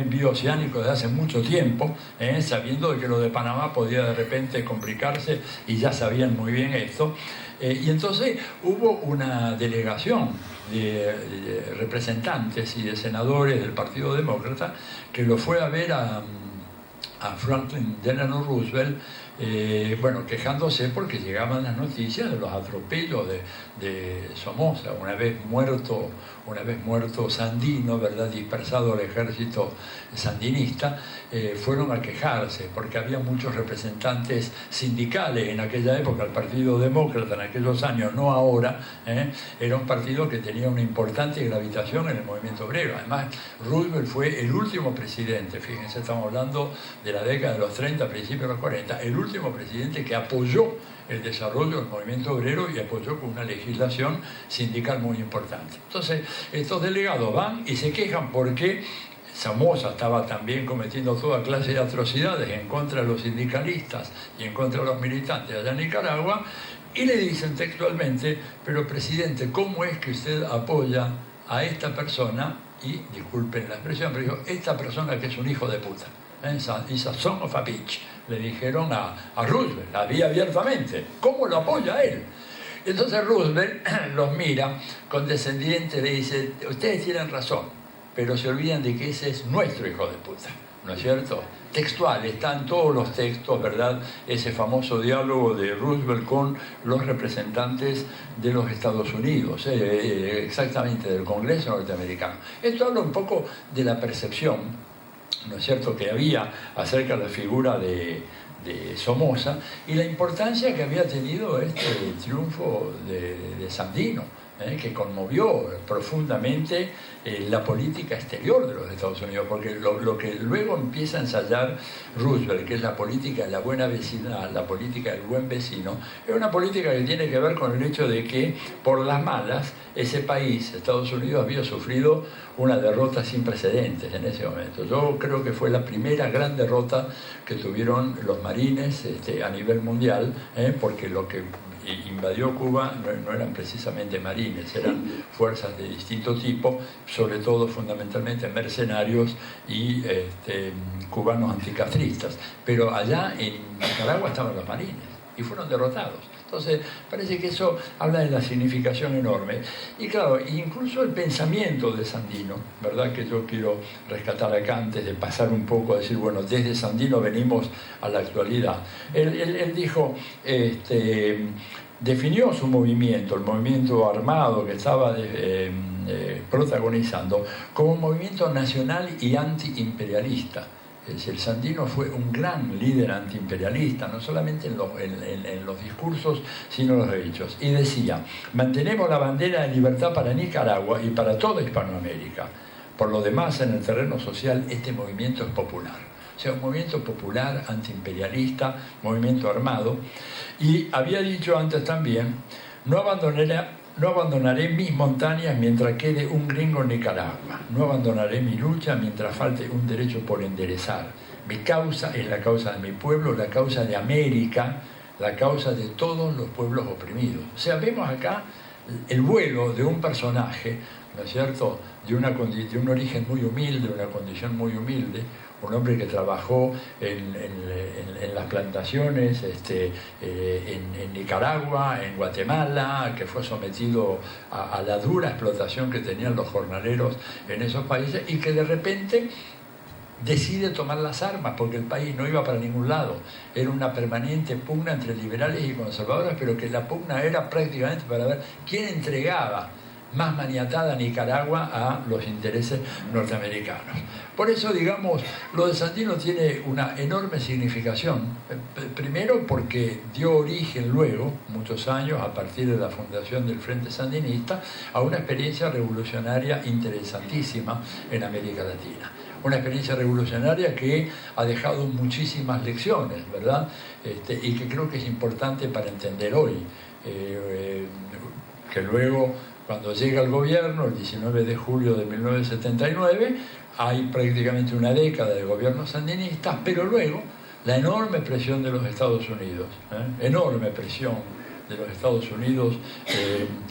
bioceánico desde hace mucho tiempo, sabiendo de que lo de Panamá podía de repente complicarse y ya sabían muy bien esto. Y entonces hubo una delegación de representantes y de senadores del Partido Demócrata que lo fue a ver a Franklin Delano Roosevelt, bueno, quejándose porque llegaban las noticias de los atropellos de Somoza, una vez muerto Sandino, ¿verdad?, dispersado al ejército sandinista, fueron a quejarse porque había muchos representantes sindicales en aquella época. El Partido Demócrata en aquellos años, no ahora, era un partido que tenía una importante gravitación en el movimiento obrero. Además, Roosevelt fue el último presidente, fíjense, estamos hablando de la década de los 30, principios de los 40, el último presidente que apoyó el desarrollo del movimiento obrero y apoyó con una legislación sindical muy importante. Entonces, estos delegados van y se quejan porque Somoza estaba también cometiendo toda clase de atrocidades en contra de los sindicalistas y en contra de los militantes allá en Nicaragua, Y le dicen textualmente, pero presidente, ¿cómo es que usted apoya a esta persona? Y, disculpen la expresión, pero dijo, esta persona que es un hijo de puta. Is a son of a bitch. Le dijeron a Roosevelt, había abiertamente. ¿Cómo lo apoya a él? Entonces Roosevelt los mira condescendiente, le dice, ustedes tienen razón, pero se olvidan de que ese es nuestro hijo de puta, ¿no es cierto? Textual, están todos los textos, ¿verdad? Ese famoso diálogo de Roosevelt con los representantes de los Estados Unidos, exactamente del Congreso norteamericano. Esto habla un poco de la percepción, ¿no es cierto?, que había acerca de la figura de Somoza y la importancia que había tenido este triunfo de Sandino, que conmovió profundamente la política exterior de los Estados Unidos, porque lo que luego empieza a ensayar Roosevelt, que es la política de la buena vecindad, la política del buen vecino, es una política que tiene que ver con el hecho de que por las malas ese país, Estados Unidos, había sufrido una derrota sin precedentes en ese momento. Yo creo que fue la primera gran derrota que tuvieron los marines a nivel mundial, porque lo que invadió Cuba no eran precisamente marines, eran fuerzas de distinto tipo, sobre todo fundamentalmente mercenarios y cubanos anticastristas. Pero allá en Nicaragua estaban los marines y fueron derrotados. Entonces, parece que eso habla de la significación enorme. Y claro, incluso el pensamiento de Sandino, ¿verdad?, que yo quiero rescatar acá antes de pasar un poco a decir, bueno, desde Sandino venimos a la actualidad. Él dijo, definió su movimiento, el movimiento armado que estaba protagonizando, como un movimiento nacional y antiimperialista. Es decir, Sandino fue un gran líder antiimperialista, no solamente en los discursos, sino en los hechos. Y decía, mantenemos la bandera de libertad para Nicaragua y para toda Hispanoamérica. Por lo demás, en el terreno social, este movimiento es popular. O sea, un movimiento popular, antiimperialista, movimiento armado. Y había dicho antes también, no abandonaré mis montañas mientras quede un gringo en Nicaragua. No abandonaré mi lucha mientras falte un derecho por enderezar. Mi causa es la causa de mi pueblo, la causa de América, la causa de todos los pueblos oprimidos. O sea, vemos acá el vuelo de un personaje, ¿no es cierto?, de un origen muy humilde, una condición muy humilde, un hombre que trabajó en las plantaciones en Nicaragua, en Guatemala, que fue sometido a la dura explotación que tenían los jornaleros en esos países y que de repente decide tomar las armas porque el país no iba para ningún lado. Era una permanente pugna entre liberales y conservadores, pero que la pugna era prácticamente para ver quién entregaba más maniatada a Nicaragua a los intereses norteamericanos. Por eso, digamos, lo de Sandino tiene una enorme significación. Primero porque dio origen luego, muchos años, a partir de la fundación del Frente Sandinista, a una experiencia revolucionaria interesantísima en América Latina. Una experiencia revolucionaria que ha dejado muchísimas lecciones, ¿verdad? Y que creo que es importante para entender hoy. Que luego, cuando llega el gobierno, el 19 de julio de 1979, hay prácticamente una década de gobierno sandinista, pero luego la enorme presión de los Estados Unidos, enorme presión de los Estados Unidos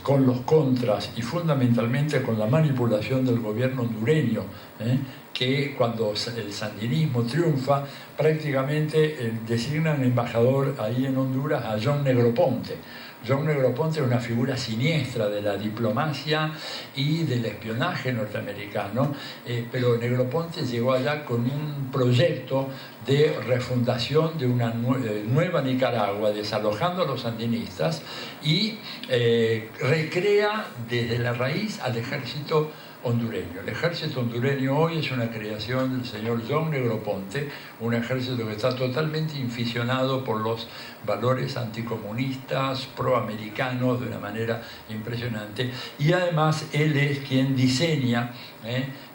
con los contras y fundamentalmente con la manipulación del gobierno hondureño, que cuando el sandinismo triunfa, prácticamente designan embajador ahí en Honduras a John Negroponte. John Negroponte es una figura siniestra de la diplomacia y del espionaje norteamericano, pero Negroponte llegó allá con un proyecto de refundación de una nueva Nicaragua, desalojando a los sandinistas y recrea desde la raíz al ejército hondureño. El ejército hondureño hoy es una creación del señor John Negroponte, un ejército que está totalmente inficionado por los valores anticomunistas, proamericanos de una manera impresionante, y además él es quien diseña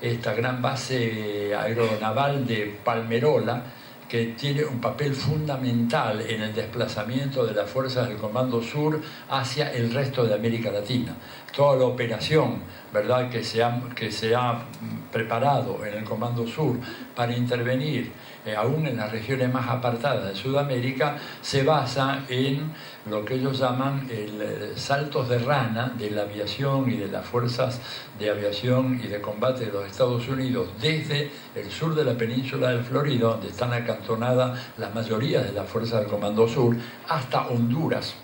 esta gran base aeronaval de Palmerola, que tiene un papel fundamental en el desplazamiento de las fuerzas del Comando Sur hacia el resto de América Latina. Toda la operación, ¿verdad?, que se ha preparado en el Comando Sur para intervenir aún en las regiones más apartadas de Sudamérica, se basa en lo que ellos llaman saltos de rana de la aviación y de las fuerzas de aviación y de combate de los Estados Unidos desde el sur de la península de Florida, donde están acantonadas la mayoría de las fuerzas del Comando Sur, hasta Honduras,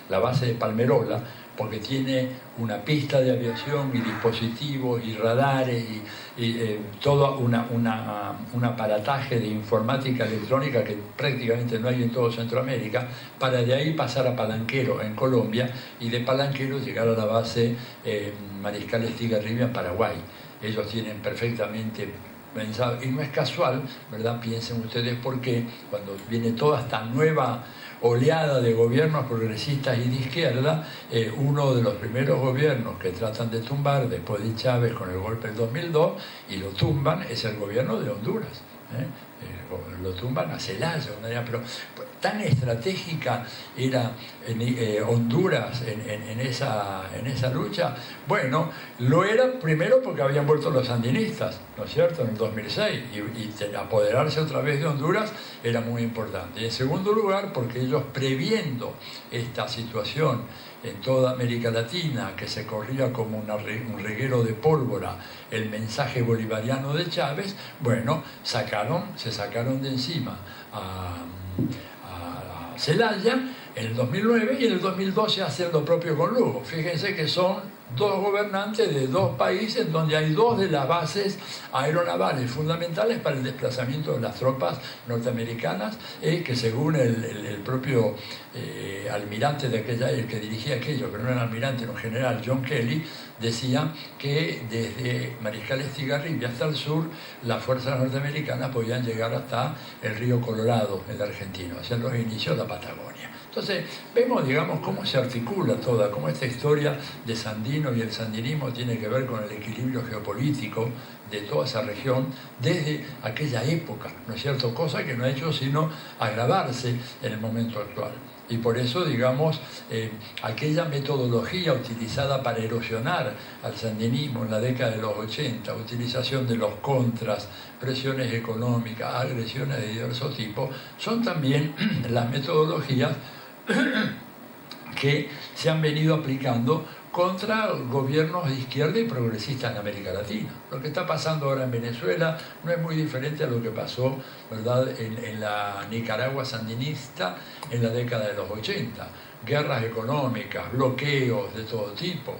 la base de Palmerola, porque tiene una pista de aviación y dispositivos y radares y todo un aparataje de informática electrónica que prácticamente no hay en todo Centroamérica, para de ahí pasar a Palanquero en Colombia y de Palanquero llegar a la base Mariscal Estigarribia en Paraguay. Ellos tienen perfectamente pensado, y no es casual, ¿verdad? Piensen ustedes por qué cuando viene toda esta nueva oleada de gobiernos progresistas y de izquierda, uno de los primeros gobiernos que tratan de tumbar después de Chávez con el golpe del 2002 y lo tumban es el gobierno de Honduras. Lo tumban a Zelaya, pero tan estratégica era Honduras en esa lucha. Bueno, lo era primero porque habían vuelto los sandinistas, ¿no es cierto?, en el 2006, y apoderarse otra vez de Honduras era muy importante. Y en segundo lugar, porque ellos, previendo esta situación en toda América Latina, que se corría como un reguero de pólvora el mensaje bolivariano de Chávez, bueno, se sacaron de encima a Zelaya en el 2009 y en el 2012 hacen lo propio con Lugo. Fíjense que son dos gobernantes de dos países donde hay dos de las bases aeronavales fundamentales para el desplazamiento de las tropas norteamericanas, que según el propio almirante de aquella, el que dirigía aquello, que no era un almirante, era un general, John Kelly, decía que desde Mariscal Estigarribia hasta el sur las fuerzas norteamericanas podían llegar hasta el río Colorado, el argentino, hacia los inicios de la Patagonia. Entonces, vemos, digamos, cómo se articula toda, cómo esta historia de Sandino y el sandinismo tiene que ver con el equilibrio geopolítico de toda esa región desde aquella época, ¿no es cierto? Cosa que no ha hecho sino agravarse en el momento actual. Y por eso, digamos, aquella metodología utilizada para erosionar al sandinismo en la década de los 80, utilización de los contras, presiones económicas, agresiones de diversos tipos, son también las metodologías que se han venido aplicando contra gobiernos de izquierda y progresistas en América Latina. Lo que está pasando ahora en Venezuela no es muy diferente a lo que pasó, ¿verdad?, en la Nicaragua sandinista en la década de los 80. Guerras económicas, bloqueos de todo tipo,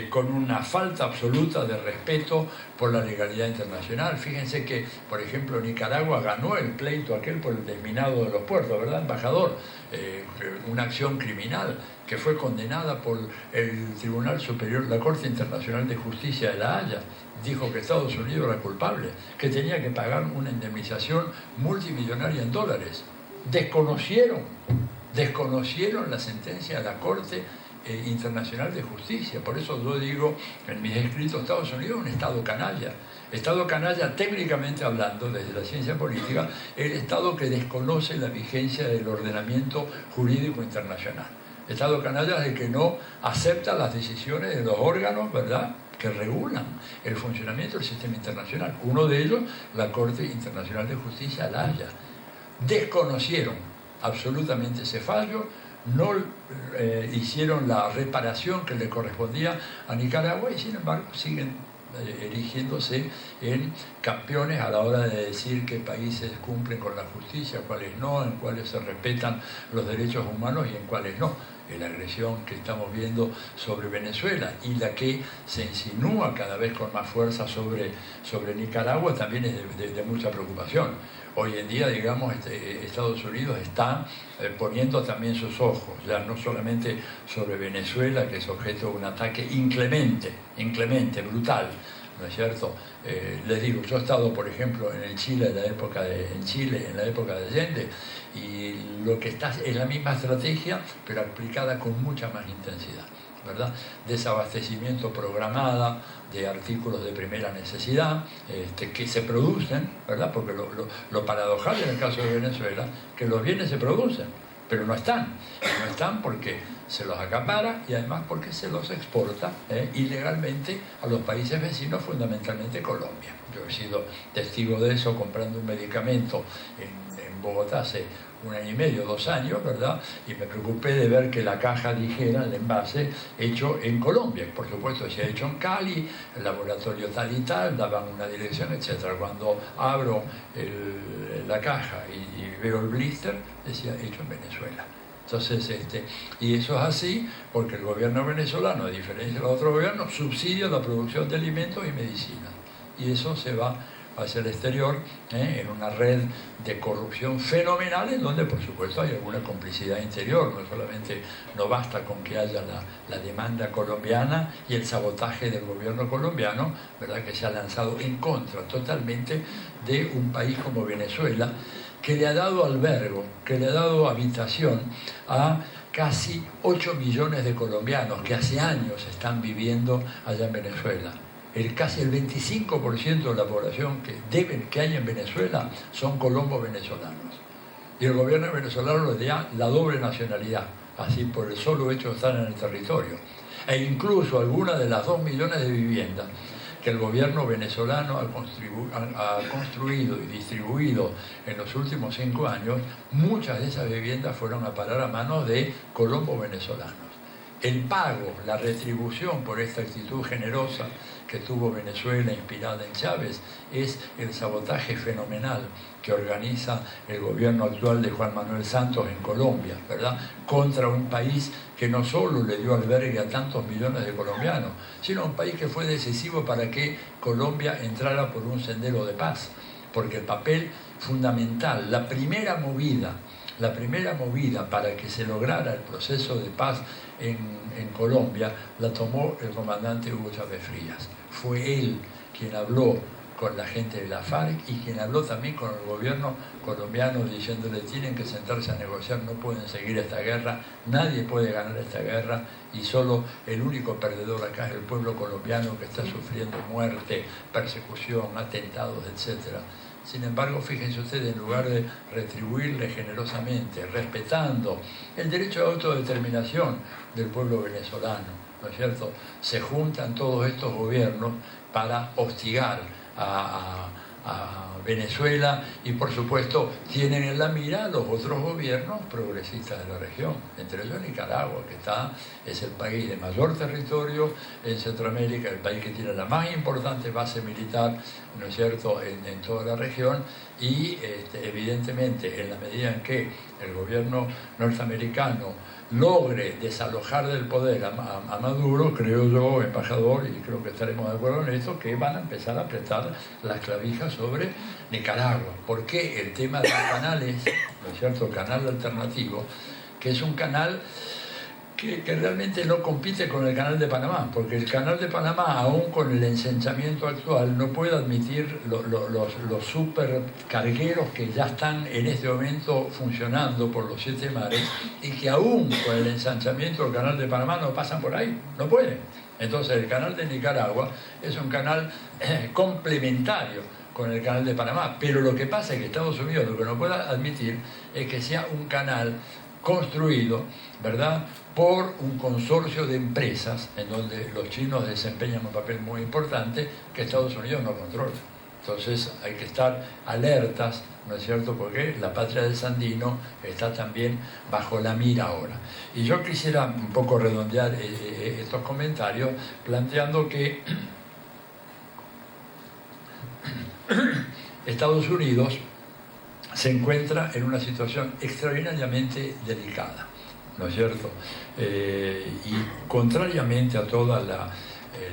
con una falta absoluta de respeto por la legalidad internacional. Fíjense que, por ejemplo, Nicaragua ganó el pleito aquel por el desminado de los puertos, ¿verdad, embajador? Una acción criminal que fue condenada por el Tribunal Superior, la Corte Internacional de Justicia de La Haya. Dijo que Estados Unidos era culpable, que tenía que pagar una indemnización multimillonaria en dólares. Desconocieron la sentencia de la Corte Internacional de Justicia. Por eso yo digo en mis escritos, Estados Unidos es un Estado canalla. Estado canalla, técnicamente hablando, desde la ciencia política, el Estado que desconoce la vigencia del ordenamiento jurídico internacional. Estado canalla es el que no acepta las decisiones de los órganos, ¿verdad?, que regulan el funcionamiento del sistema internacional. Uno de ellos, la Corte Internacional de Justicia, La Haya. Desconocieron absolutamente ese fallo, no hicieron la reparación que le correspondía a Nicaragua y sin embargo siguen erigiéndose en campeones a la hora de decir qué países cumplen con la justicia, cuáles no, en cuáles se respetan los derechos humanos y en cuáles no. La agresión que estamos viendo sobre Venezuela y la que se insinúa cada vez con más fuerza sobre Nicaragua también es de mucha preocupación. Hoy en día, digamos, Estados Unidos está poniendo también sus ojos, ya no solamente sobre Venezuela, que es objeto de un ataque inclemente, brutal, ¿no es cierto? Les digo, yo he estado, por ejemplo, en Chile en la época de Allende, y lo que está es la misma estrategia, pero aplicada con mucha más intensidad, ¿verdad? Desabastecimiento programada de artículos de primera necesidad que se producen, ¿verdad? Porque lo paradojal en el caso de Venezuela, que los bienes se producen, pero no están porque se los acapara y además porque se los exporta ilegalmente a los países vecinos, fundamentalmente Colombia. Yo he sido testigo de eso comprando un medicamento en Bogotá hace 1 año y medio, 2 años, ¿verdad? Y me preocupé de ver que la caja dijera el envase hecho en Colombia. Por supuesto, se ha hecho en Cali, el laboratorio tal y tal, daban una dirección, etc. Cuando abro la caja y veo el blister, decía hecho en Venezuela. Entonces, y eso es así porque el gobierno venezolano, a diferencia de los otros gobiernos, subsidia la producción de alimentos y medicinas. Y eso se va hacia el exterior, en una red de corrupción fenomenal, en donde por supuesto hay alguna complicidad interior. No solamente no basta con que haya la demanda colombiana y el sabotaje del gobierno colombiano, ¿verdad?, que se ha lanzado en contra totalmente de un país como Venezuela, que le ha dado albergo, que le ha dado habitación a casi 8 millones de colombianos que hace años están viviendo allá en Venezuela. Casi el 25% de la población que hay en Venezuela son colombos venezolanos. Y el gobierno venezolano le da la doble nacionalidad, así por el solo hecho de estar en el territorio. E incluso algunas de las 2 millones de viviendas que el gobierno venezolano ha construido y distribuido en los últimos 5 años, muchas de esas viviendas fueron a parar a manos de colombos venezolanos. El pago, la retribución por esta actitud generosa que tuvo Venezuela inspirada en Chávez es el sabotaje fenomenal que organiza el gobierno actual de Juan Manuel Santos en Colombia, ¿verdad?, contra un país que no solo le dio albergue a tantos millones de colombianos, sino un país que fue decisivo para que Colombia entrara por un sendero de paz, porque el papel fundamental, la primera movida para que se lograra el proceso de paz en Colombia, la tomó el comandante Hugo Chávez Frías. Fue él quien habló con la gente de la FARC y quien habló también con el gobierno colombiano diciéndole tienen que sentarse a negociar, no pueden seguir esta guerra, nadie puede ganar esta guerra y solo el único perdedor acá es el pueblo colombiano que está sufriendo muerte, persecución, atentados, etc. Sin embargo, fíjense ustedes, en lugar de retribuirle generosamente, respetando el derecho a autodeterminación del pueblo venezolano, ¿no es cierto?, se juntan todos estos gobiernos para hostigar a Venezuela y por supuesto tienen en la mira a los otros gobiernos progresistas de la región, entre ellos Nicaragua, que es el país de mayor territorio en Centroamérica, el país que tiene la más importante base militar, ¿no es cierto?, en toda la región y evidentemente en la medida en que el gobierno norteamericano logre desalojar del poder a Maduro, creo yo, embajador, y creo que estaremos de acuerdo en esto, que van a empezar a apretar las clavijas sobre Nicaragua. Porque el tema de los canales, ¿no es cierto?, el canal alternativo, que es un canal que realmente no compite con el canal de Panamá, porque el canal de Panamá, aún con el ensanchamiento actual, no puede admitir los supercargueros que ya están en este momento funcionando por los 7 mares y que aún con el ensanchamiento del canal de Panamá no pasan por ahí, no pueden. Entonces el canal de Nicaragua es un canal complementario con el canal de Panamá, pero lo que pasa es que Estados Unidos lo que no puede admitir es que sea un canal construido, ¿verdad?, por un consorcio de empresas en donde los chinos desempeñan un papel muy importante que Estados Unidos no controla. Entonces hay que estar alertas, ¿no es cierto?, porque la patria del Sandino está también bajo la mira ahora. Y yo quisiera un poco redondear estos comentarios planteando que Estados Unidos se encuentra en una situación extraordinariamente delicada, ¿no es cierto? Y contrariamente a todas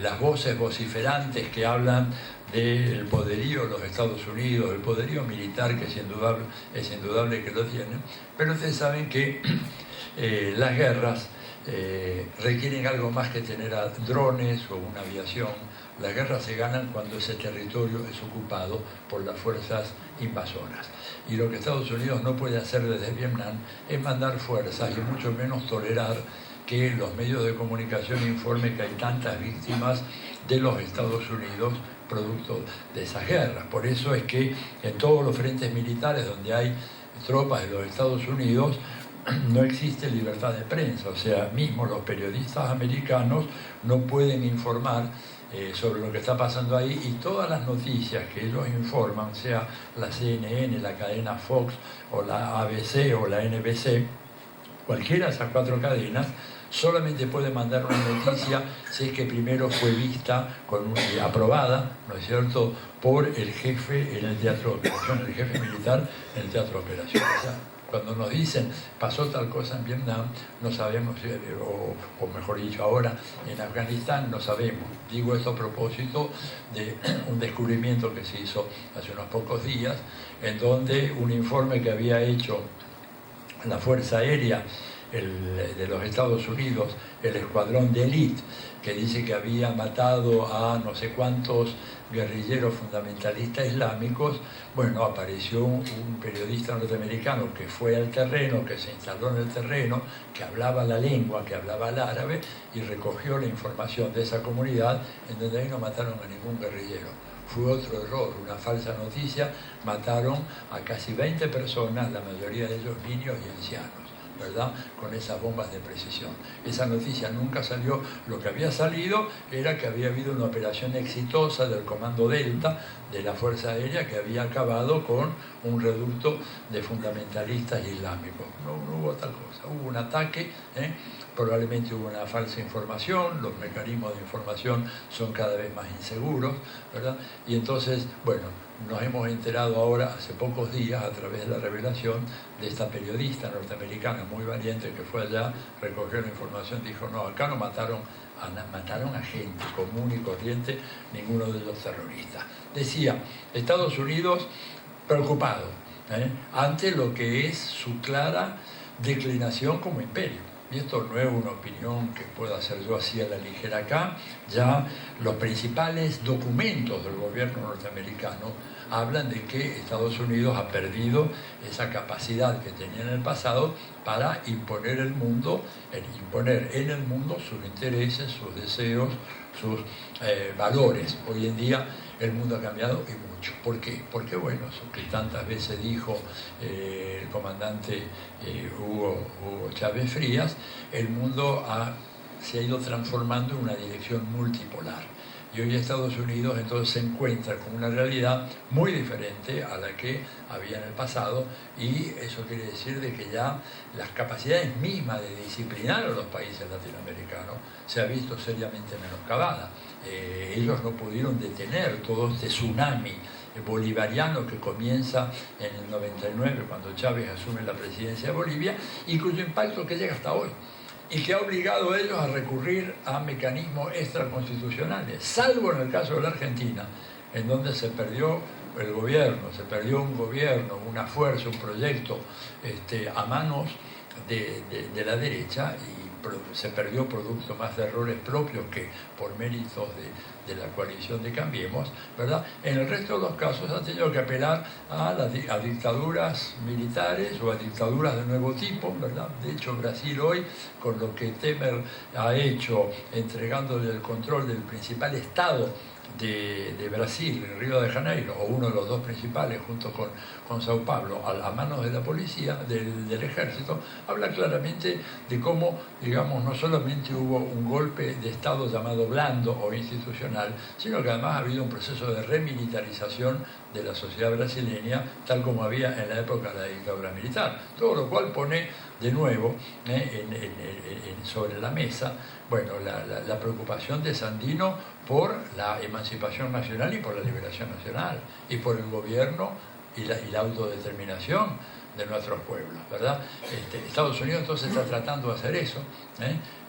las voces vociferantes que hablan del poderío de los Estados Unidos, el poderío militar, que es indudable que lo tienen, pero ustedes saben que las guerras requieren algo más que tener drones o una aviación. Las guerras se ganan cuando ese territorio es ocupado por las fuerzas invasoras. Y lo que Estados Unidos no puede hacer desde Vietnam es mandar fuerzas y mucho menos tolerar que los medios de comunicación informen que hay tantas víctimas de los Estados Unidos producto de esas guerras. Por eso es que en todos los frentes militares donde hay tropas de los Estados Unidos, no existe libertad de prensa, o sea, mismo los periodistas americanos no pueden informar sobre lo que está pasando ahí, y todas las noticias que ellos informan, sea la CNN, la cadena Fox o la ABC o la NBC, cualquiera de esas 4 cadenas, solamente puede mandar una noticia si es que primero fue vista y aprobada, ¿no es cierto?, por el jefe en el teatro de operaciones, el jefe militar en el teatro de operaciones. O sea, cuando nos dicen pasó tal cosa en Vietnam, no sabemos, o mejor dicho ahora en Afganistán, no sabemos. Digo esto a propósito de un descubrimiento que se hizo hace unos pocos días, en donde un informe que había hecho la Fuerza Aérea de los Estados Unidos, el escuadrón de élite, que dice que había matado a no sé cuántos guerrilleros fundamentalistas islámicos. Bueno, apareció un periodista norteamericano que fue al terreno, que se instaló en el terreno, que hablaba la lengua, que hablaba el árabe, y recogió la información de esa comunidad, en donde ahí no mataron a ningún guerrillero. Fue otro error, una falsa noticia. Mataron a casi 20 personas, la mayoría de ellos niños y ancianos, ¿verdad?, con esas bombas de precisión. Esa noticia nunca salió. Lo que había salido era que había habido una operación exitosa del Comando Delta de la Fuerza Aérea que había acabado con un reducto de fundamentalistas islámicos. No hubo tal cosa, hubo un ataque, probablemente hubo una falsa información, los mecanismos de información son cada vez más inseguros, ¿verdad? Y entonces, bueno, nos hemos enterado ahora, hace pocos días, a través de la revelación de esta periodista norteamericana muy valiente que fue allá, recogió la información, dijo, no, acá no mataron a gente común y corriente, ninguno de los terroristas. Decía, Estados Unidos preocupado ante lo que es su clara declinación como imperio. Y esto no es una opinión que pueda hacer yo así a la ligera acá. Ya los principales documentos del gobierno norteamericano hablan de que Estados Unidos ha perdido esa capacidad que tenía en el pasado para imponer en el mundo sus intereses, sus deseos, sus valores. Hoy en día el mundo ha cambiado y mucho. ¿Por qué? Porque, bueno, eso que tantas veces dijo el comandante Hugo Chávez Frías, el mundo se ha ido transformando en una dirección multipolar. Y hoy Estados Unidos entonces se encuentra con una realidad muy diferente a la que había en el pasado, y eso quiere decir de que ya las capacidades mismas de disciplinar a los países latinoamericanos se ha visto seriamente menoscabada. Ellos no pudieron detener todo este tsunami bolivariano que comienza en el 99 cuando Chávez asume la presidencia de Bolivia, y cuyo impacto que llega hasta hoy, y que ha obligado a ellos a recurrir a mecanismos extraconstitucionales, salvo en el caso de la Argentina, en donde se perdió el gobierno, se perdió un gobierno, una fuerza, un proyecto a manos de la derecha, y se perdió producto más de errores propios que por méritos de la coalición de Cambiemos, ¿verdad? En el resto de los casos ha tenido que apelar a dictaduras militares o a dictaduras de nuevo tipo, ¿verdad? De hecho, Brasil hoy, con lo que Temer ha hecho, entregándole el control del principal estado de Brasil, en Río de Janeiro, o uno de los dos principales, junto con Sao Paulo, a manos de la policía, del ejército, habla claramente de cómo, digamos, no solamente hubo un golpe de Estado llamado blando o institucional, sino que además ha habido un proceso de remilitarización de la sociedad brasileña, tal como había en la época de la dictadura militar. Todo lo cual pone de nuevo sobre la mesa, bueno, la preocupación de Sandino por la emancipación nacional y por la liberación nacional, y por el gobierno y la autodeterminación de nuestros pueblos, ¿verdad? Estados Unidos entonces está tratando de hacer eso.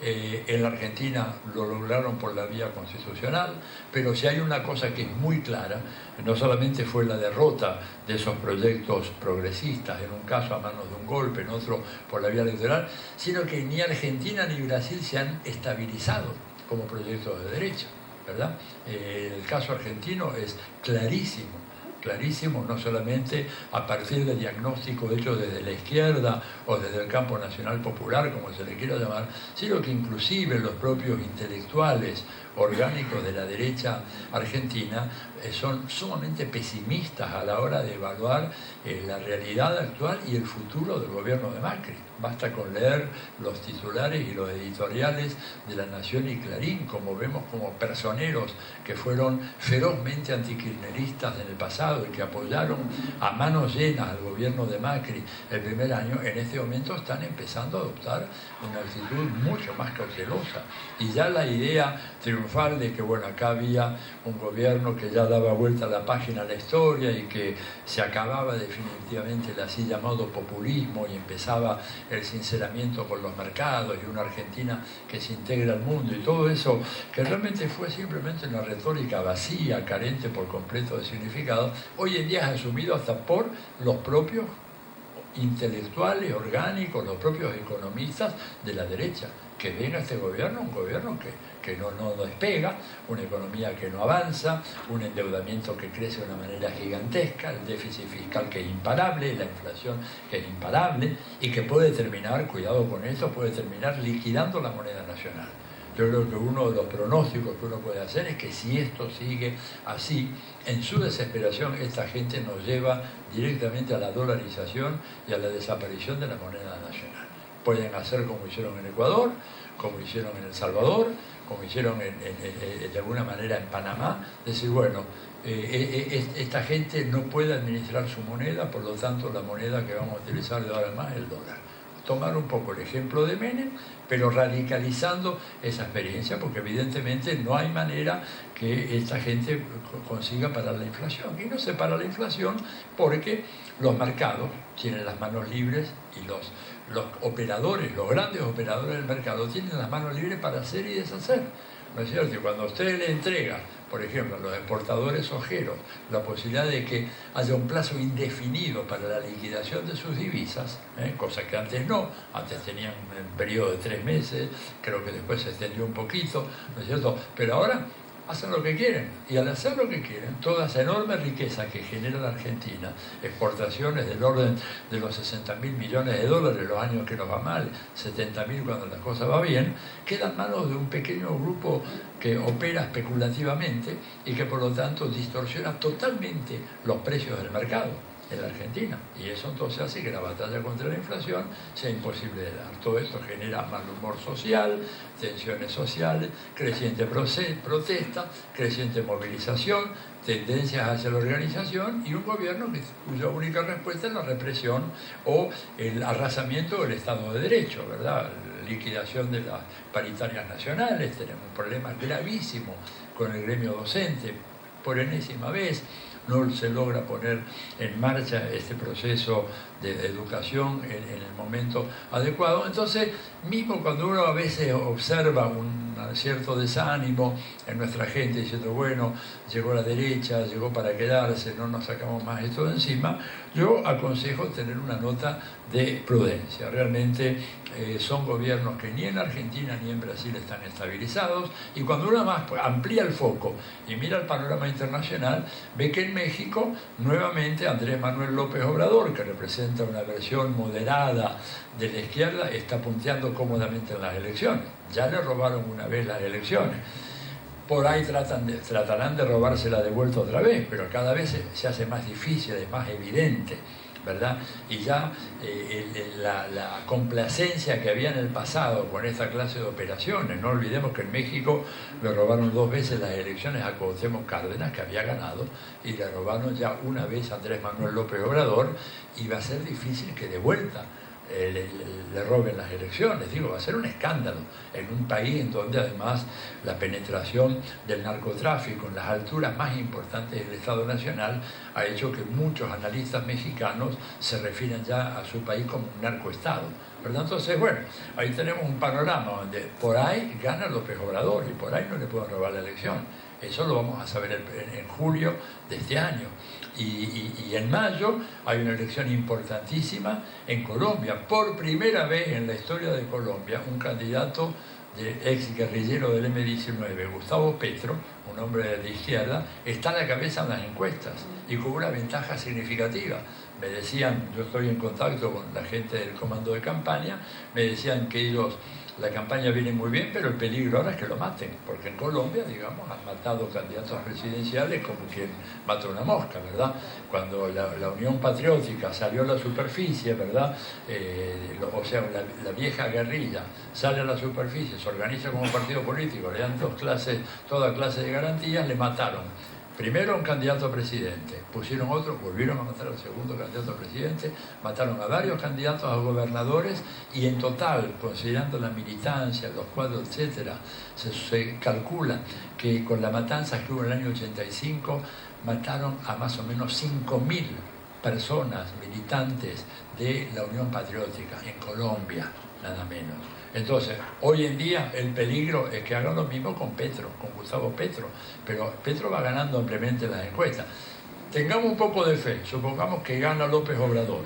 En la Argentina lo lograron por la vía constitucional, pero si hay una cosa que es muy clara, no solamente fue la derrota de esos proyectos progresistas, en un caso a manos de un golpe, en otro por la vía electoral, sino que ni Argentina ni Brasil se han estabilizado como proyectos de derecha, ¿verdad? El caso argentino es clarísimo, no solamente a partir del diagnóstico hecho desde la izquierda o desde el campo nacional popular, como se le quiera llamar, sino que inclusive los propios intelectuales orgánicos de la derecha argentina son sumamente pesimistas a la hora de evaluar la realidad actual y el futuro del gobierno de Macri. Basta con leer los titulares y los editoriales de La Nación y Clarín, como vemos como personeros que fueron ferozmente antikirchneristas en el pasado y que apoyaron a manos llenas al gobierno de Macri el primer año, en este momento están empezando a adoptar una actitud mucho más cautelosa. Y ya la idea triunfal de que, bueno, acá había un gobierno que ya daba vuelta a la página a la historia y que se acababa definitivamente el así llamado populismo y empezaba el sinceramiento con los mercados y una Argentina que se integra al mundo y todo eso, que realmente fue simplemente una retórica vacía, carente por completo de significado, hoy en día es asumido hasta por los propios intelectuales, orgánicos, los propios economistas de la derecha, que ven a este gobierno, un gobierno que no despega, una economía que no avanza, un endeudamiento que crece de una manera gigantesca, el déficit fiscal que es imparable, la inflación que es imparable y que puede terminar, cuidado con esto, puede terminar liquidando la moneda nacional. Yo creo que uno de los pronósticos que uno puede hacer es que si esto sigue así, en su desesperación esta gente nos lleva directamente a la dolarización y a la desaparición de la moneda nacional. Pueden hacer como hicieron en Ecuador, como hicieron en El Salvador, como hicieron de alguna manera en Panamá, decir, bueno, esta gente no puede administrar su moneda, por lo tanto la moneda que vamos a utilizar de ahora en más es el dólar. Tomar un poco el ejemplo de Menem, pero radicalizando esa experiencia, porque evidentemente no hay manera que esta gente consiga parar la inflación. Y no se para la inflación porque los mercados tienen las manos libres y los operadores, los grandes operadores del mercado tienen las manos libres para hacer y deshacer. ¿No es cierto? Y cuando usted le entrega, por ejemplo, a los exportadores ojeros, la posibilidad de que haya un plazo indefinido para la liquidación de sus divisas, cosa que antes no, antes tenían un periodo de 3 meses, creo que después se extendió un poquito, ¿no es cierto? Pero ahora hacen lo que quieren, y al hacer lo que quieren, toda esa enorme riqueza que genera la Argentina, exportaciones del orden de los 60.000 millones de dólares los años que nos va mal, 70.000 cuando la cosa va bien, queda en manos de un pequeño grupo que opera especulativamente y que por lo tanto distorsiona totalmente los precios del mercado en la Argentina, y eso entonces hace que la batalla contra la inflación sea imposible de dar. Todo esto genera mal humor social, tensiones sociales, creciente protesta, creciente movilización, tendencias hacia la organización y un gobierno cuya única respuesta es la represión o el arrasamiento del Estado de Derecho, ¿verdad? Liquidación de las paritarias nacionales, tenemos un problema gravísimo con el gremio docente, por enésima vez no se logra poner en marcha este proceso de educación en el momento adecuado. Entonces, mismo cuando uno a veces observa un cierto desánimo en nuestra gente diciendo, bueno, llegó la derecha, llegó para quedarse, no nos sacamos más esto de encima, yo aconsejo tener una nota de prudencia. Realmente son gobiernos que ni en Argentina ni en Brasil están estabilizados, y cuando uno más amplía el foco y mira el panorama internacional, ve que en México nuevamente Andrés Manuel López Obrador, que representa una versión moderada de la izquierda, está punteando cómodamente en las elecciones. Ya le robaron una vez las elecciones. Por ahí tratarán de robársela de vuelta otra vez, pero cada vez se hace más difícil, es más evidente, ¿verdad? Y ya la complacencia que había en el pasado con esta clase de operaciones, no olvidemos que en México le robaron 2 veces las elecciones a Cuauhtémoc Cárdenas, que había ganado, y le robaron ya una vez a Andrés Manuel López Obrador, y va a ser difícil que de vuelta le roben las elecciones. Digo, va a ser un escándalo en un país en donde además la penetración del narcotráfico en las alturas más importantes del Estado Nacional ha hecho que muchos analistas mexicanos se refieran ya a su país como un narcoestado, ¿verdad? Entonces, bueno, ahí tenemos un panorama donde por ahí gana López Obrador y por ahí no le pueden robar la elección. Eso lo vamos a saber en julio de este año. Y en mayo hay una elección importantísima en Colombia. Por primera vez en la historia de Colombia, un candidato ex guerrillero del M-19, Gustavo Petro, un hombre de izquierda, está a la cabeza en las encuestas y con una ventaja significativa. Me decían, yo estoy en contacto con la gente del comando de campaña, me decían que ellos La campaña viene muy bien, pero el peligro ahora es que lo maten, porque en Colombia, digamos, han matado candidatos presidenciales como quien mata una mosca, ¿verdad? Cuando la Unión Patriótica salió a la superficie, ¿verdad? O sea, la vieja guerrilla sale a la superficie, se organiza como partido político, le dan toda clase de garantías, le mataron. Primero a un candidato a presidente, pusieron otro, volvieron a matar al segundo candidato a presidente, mataron a varios candidatos a gobernadores y en total, considerando la militancia, los cuadros, etc., se calcula que con la matanza que hubo en el año 85 mataron a más o menos 5.000 personas militantes de la Unión Patriótica en Colombia, nada menos. Entonces, hoy en día el peligro es que hagan lo mismo con Petro, con Gustavo Petro, pero Petro va ganando ampliamente las encuestas. Tengamos un poco de fe, supongamos que gana López Obrador,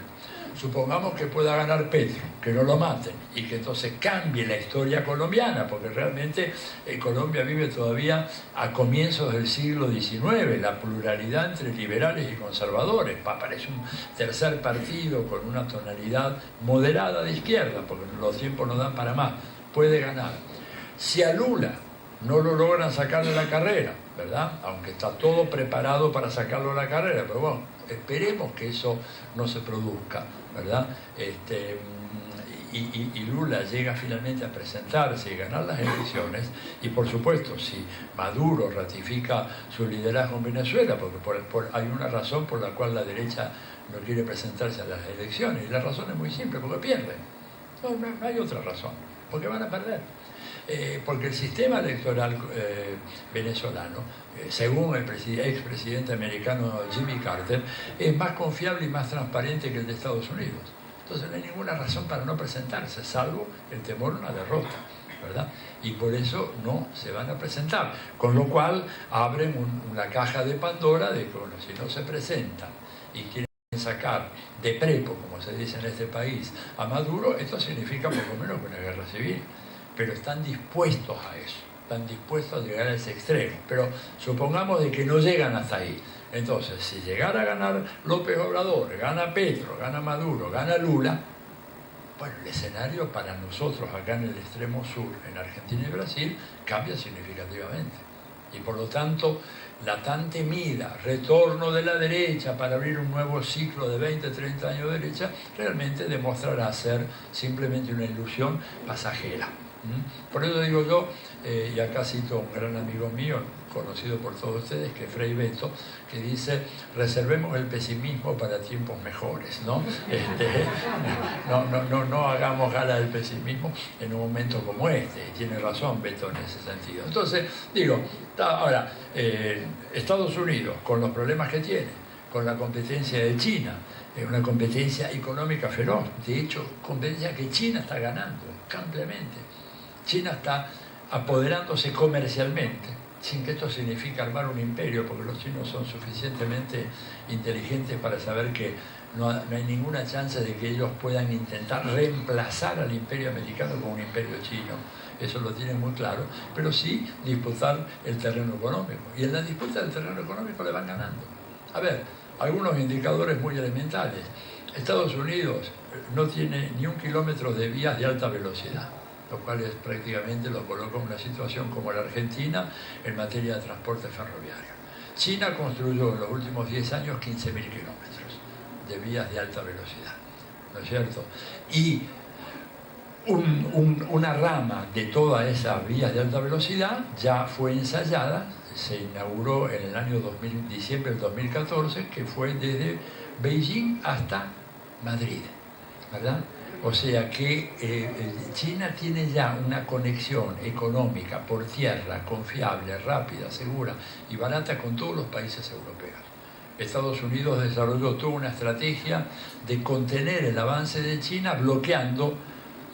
supongamos que pueda ganar Petro, que no lo maten y que entonces cambie la historia colombiana, porque realmente Colombia vive todavía a comienzos del siglo XIX, la pluralidad entre liberales y conservadores, aparece un tercer partido con una tonalidad moderada de izquierda, porque los tiempos no dan para más, puede ganar. Si a Lula no lo logran sacar de la carrera, ¿verdad? Aunque está todo preparado para sacarlo de la carrera, pero bueno, esperemos que eso no se produzca, ¿verdad? Y Lula llega finalmente a presentarse y ganar las elecciones, y por supuesto, si Maduro ratifica su liderazgo en Venezuela, porque hay una razón por la cual la derecha no quiere presentarse a las elecciones, y la razón es muy simple, porque pierden. No hay otra razón, porque van a perder. Porque el sistema electoral venezolano, según el expresidente americano Jimmy Carter, es más confiable y más transparente que el de Estados Unidos. Entonces no hay ninguna razón para no presentarse, salvo el temor a una derrota, ¿verdad? Y por eso no se van a presentar. Con lo cual abren una caja de Pandora de que, bueno, si no se presentan y quieren sacar de prepo, como se dice en este país, a Maduro, esto significa por lo menos una guerra civil. Pero están dispuestos a eso, están dispuestos a llegar a ese extremo. Pero supongamos de que no llegan hasta ahí. Entonces, si llegara a ganar López Obrador, gana Petro, gana Maduro, gana Lula, bueno, el escenario para nosotros acá en el extremo sur, en Argentina y Brasil, cambia significativamente. Y por lo tanto, la tan temida retorno de la derecha para abrir un nuevo ciclo de 20, 30 años de derecha, realmente demostrará ser simplemente una ilusión pasajera. Por eso digo yo, y acá cito a un gran amigo mío, conocido por todos ustedes, que es Frei Beto, que dice: reservemos el pesimismo para tiempos mejores, ¿no? No hagamos gala del pesimismo en un momento como este, y tiene razón Beto en ese sentido. Entonces, digo, ahora, Estados Unidos, con los problemas que tiene, con la competencia de China, una competencia económica feroz, de hecho, competencia que China está ganando ampliamente. China está apoderándose comercialmente, sin que esto signifique armar un imperio, porque los chinos son suficientemente inteligentes para saber que no hay ninguna chance de que ellos puedan intentar reemplazar al imperio americano con un imperio chino. Eso lo tienen muy claro, pero sí disputar el terreno económico. Y en la disputa del terreno económico le van ganando. A ver, algunos indicadores muy elementales. Estados Unidos no tiene ni 1 kilómetro de vías de alta velocidad, lo cual es prácticamente lo coloca en una situación como la Argentina en materia de transporte ferroviario. China construyó en los últimos 10 años 15.000 kilómetros de vías de alta velocidad, ¿no es cierto? Y una rama de todas esas vías de alta velocidad ya fue ensayada, se inauguró en el año diciembre del 2014, que fue desde Beijing hasta Madrid, ¿verdad? O sea que China tiene ya una conexión económica por tierra, confiable, rápida, segura y barata con todos los países europeos. Estados Unidos desarrolló toda una estrategia de contener el avance de China bloqueando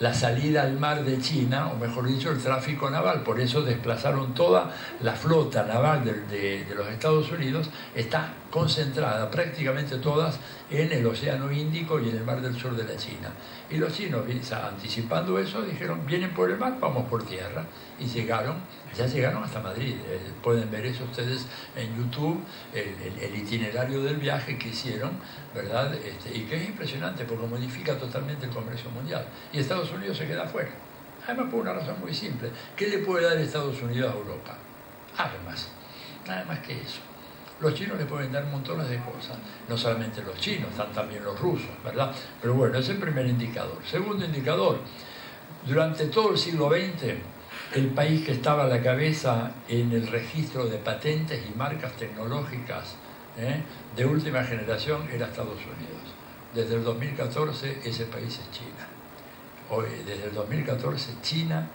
la salida al mar de China, o mejor dicho, el tráfico naval. Por eso desplazaron toda la flota naval de los Estados Unidos, está concentrada prácticamente todas en el Océano Índico y en el Mar del Sur de la China. Y los chinos, anticipando eso, dijeron: vienen por el mar, vamos por tierra. Y ya llegaron hasta Madrid. Pueden ver eso ustedes en YouTube, el itinerario del viaje que hicieron, ¿verdad? Y que es impresionante porque modifica totalmente el comercio mundial. Y Estados Unidos se queda afuera. Además por una razón muy simple. ¿Qué le puede dar Estados Unidos a Europa? Armas. Nada más que eso. Los chinos le pueden dar montones de cosas. No solamente los chinos, están también los rusos, ¿verdad? Pero bueno, ese es el primer indicador. Segundo indicador, durante todo el siglo XX, el país que estaba a la cabeza en el registro de patentes y marcas tecnológicas de última generación era Estados Unidos. Desde el 2014 ese país es China. Hoy, desde el 2014 China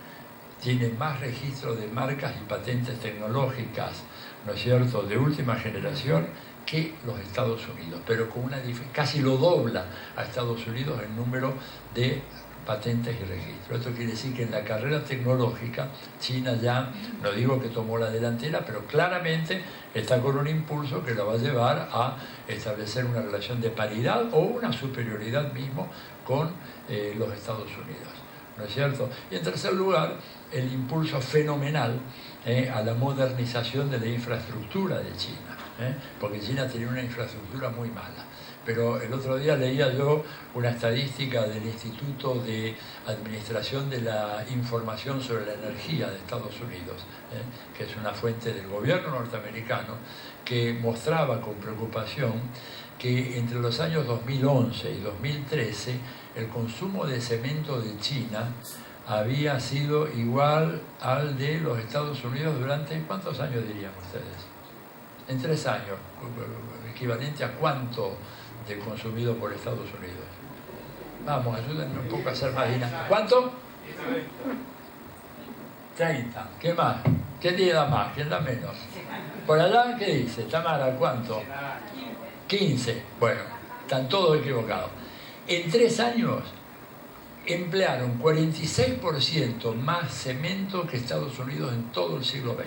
tiene más registro de marcas y patentes tecnológicas, ¿no es cierto?, de última generación que los Estados Unidos, pero con una casi lo dobla a Estados Unidos el número de patentes y registros. Esto quiere decir que en la carrera tecnológica China ya, no digo que tomó la delantera, pero claramente está con un impulso que la va a llevar a establecer una relación de paridad o una superioridad mismo con los Estados Unidos, ¿no es cierto? Y en tercer lugar, el impulso fenomenal a la modernización de la infraestructura de China, porque China tenía una infraestructura muy mala. Pero el otro día leía yo una estadística del Instituto de Administración de la Información sobre la Energía de Estados Unidos, que es una fuente del gobierno norteamericano, que mostraba con preocupación que entre los años 2011 y 2013 el consumo de cemento de China había sido igual al de los Estados Unidos durante, ¿cuántos años dirían ustedes? En 3 años, equivalente a cuánto de consumido por Estados Unidos. Vamos, ayúdenme un poco a hacer más dinámico. ¿Cuánto? 30. ¿Qué más? ¿Quién tiene da más? ¿Quién da menos? ¿Por allá qué dice? Tamara, ¿cuánto? 15. Bueno, están todos equivocados. En 3 años emplearon 46% más cemento que Estados Unidos en todo el siglo XX.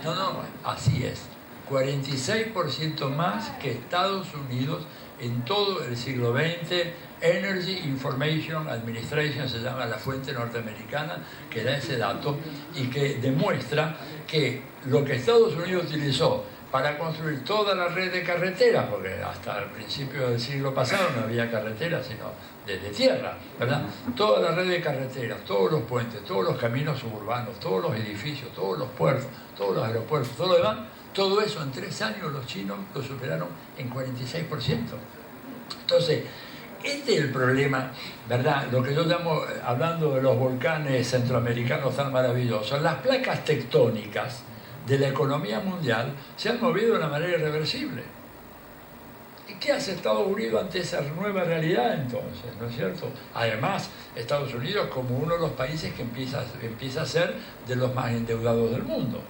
No, así es. 46% más que Estados Unidos en todo el siglo XX. Energy Information Administration se llama la fuente norteamericana que da ese dato y que demuestra que lo que Estados Unidos utilizó para construir toda la red de carreteras, porque hasta el principio del siglo pasado no había carreteras sino de tierra, ¿verdad? Toda la red de carreteras, todos los puentes, todos los caminos suburbanos, todos los edificios, todos los puertos, todos los aeropuertos, todo lo demás, todo eso en 3 años los chinos lo superaron en 46%. Entonces, este es el problema, ¿verdad? Lo que yo llamo, hablando de los volcanes centroamericanos tan maravillosos, las placas tectónicas de la economía mundial se han movido de una manera irreversible. ¿Y qué hace Estados Unidos ante esa nueva realidad entonces? ¿No es cierto? Además, Estados Unidos como uno de los países que empieza a ser de los más endeudados del mundo.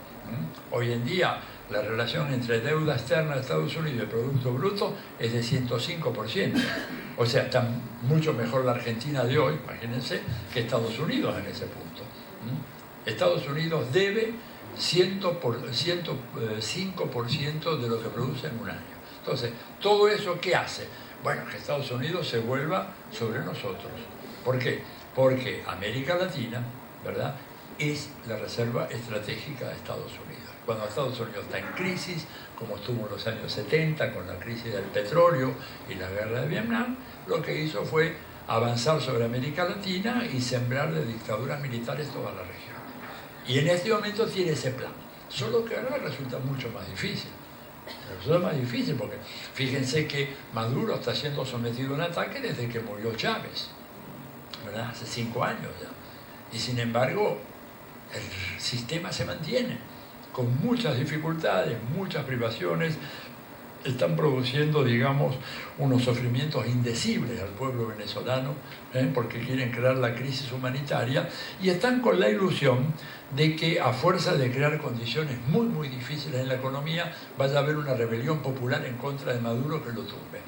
Hoy en día, la relación entre deuda externa de Estados Unidos y Producto Bruto es de 105%. O sea, está mucho mejor la Argentina de hoy, imagínense, que Estados Unidos en ese punto. Estados Unidos debe 105% de lo que produce en un año. Entonces, ¿todo eso qué hace? Bueno, que Estados Unidos se vuelva sobre nosotros. ¿Por qué? Porque América Latina, ¿verdad?, es la reserva estratégica de Estados Unidos. Cuando Estados Unidos está en crisis, como estuvo en los años 70 con la crisis del petróleo y la guerra de Vietnam, lo que hizo fue avanzar sobre América Latina y sembrar de dictaduras militares toda la región. Y en este momento tiene ese plan, solo que ahora resulta mucho más difícil. Resulta más difícil porque fíjense que Maduro está siendo sometido a un ataque desde que murió Chávez, ¿verdad? Hace 5 años ya. Y sin embargo, el sistema se mantiene con muchas dificultades, muchas privaciones, están produciendo, digamos, unos sufrimientos indecibles al pueblo venezolano, porque quieren crear la crisis humanitaria y están con la ilusión de que a fuerza de crear condiciones muy, muy difíciles en la economía, vaya a haber una rebelión popular en contra de Maduro que lo tumbe.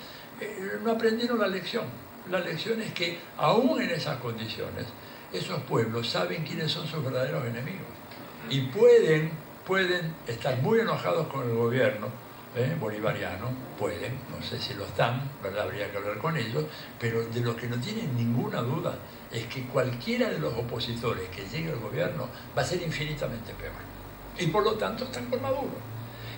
No aprendieron la lección. La lección es que, aún en esas condiciones, esos pueblos saben quiénes son sus verdaderos enemigos y pueden estar muy enojados con el gobierno bolivariano, no sé si lo están, ¿verdad? Habría que hablar con ellos, pero de lo que no tienen ninguna duda es que cualquiera de los opositores que llegue al gobierno va a ser infinitamente peor. Y por lo tanto están con Maduro.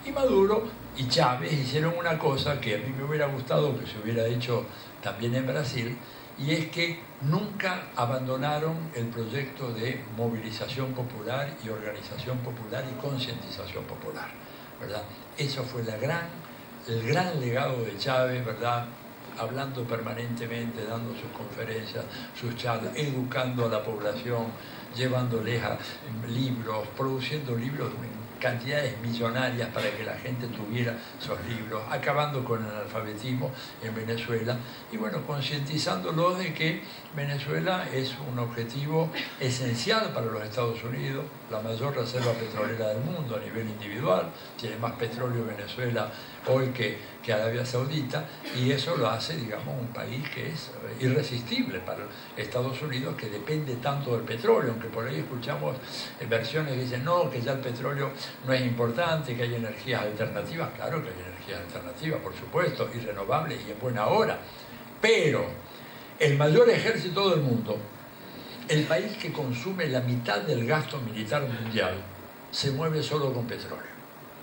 Y Maduro y Chávez hicieron una cosa que a mí me hubiera gustado que se hubiera hecho también en Brasil, y es que nunca abandonaron el proyecto de movilización popular y organización popular y concientización popular, ¿verdad? Eso fue el gran legado de Chávez, ¿verdad? Hablando permanentemente, dando sus conferencias, sus charlas, educando a la población, llevándoles a libros, produciendo libros en cantidades millonarias para que la gente tuviera esos libros, acabando con el analfabetismo en Venezuela y bueno, concientizándolos de que Venezuela es un objetivo esencial para los Estados Unidos, la mayor reserva petrolera del mundo a nivel individual, tiene más petróleo Venezuela hoy que Arabia Saudita, y eso lo hace, digamos, un país que es irresistible para Estados Unidos, que depende tanto del petróleo, aunque por ahí escuchamos versiones que dicen no, que ya el petróleo no es importante, que hay energías alternativas. Claro que hay energías alternativas, por supuesto, y renovables y en buena hora, pero el mayor ejército del mundo, el país que consume la mitad del gasto militar mundial, se mueve solo con petróleo,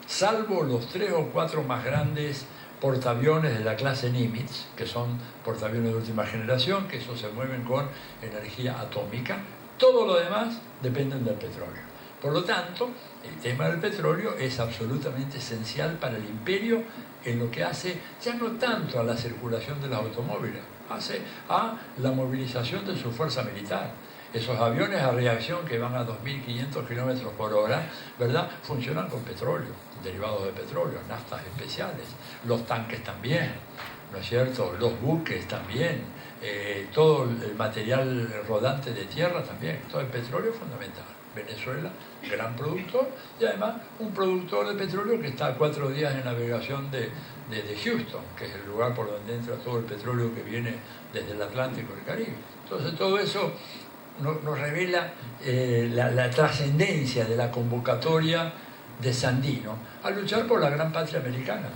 salvo los 3 o 4 más grandes portaaviones de la clase Nimitz, que son portaaviones de última generación, que esos se mueven con energía atómica. Todo lo demás dependen del petróleo. Por lo tanto, el tema del petróleo es absolutamente esencial para el imperio en lo que hace ya no tanto a la circulación de los automóviles, hace a la movilización de su fuerza militar. Esos aviones a reacción que van a 2.500 kilómetros por hora, ¿verdad?, funcionan con petróleo, derivados de petróleo, naftas especiales, los tanques también, ¿no es cierto?, los buques también, todo el material rodante de tierra también, todo el petróleo es fundamental. Venezuela, gran productor, y además un productor de petróleo que está a 4 días de navegación de Houston, que es el lugar por donde entra todo el petróleo que viene desde el Atlántico y el Caribe. Entonces todo eso nos revela la trascendencia de la convocatoria de Sandino a luchar por la gran patria americana.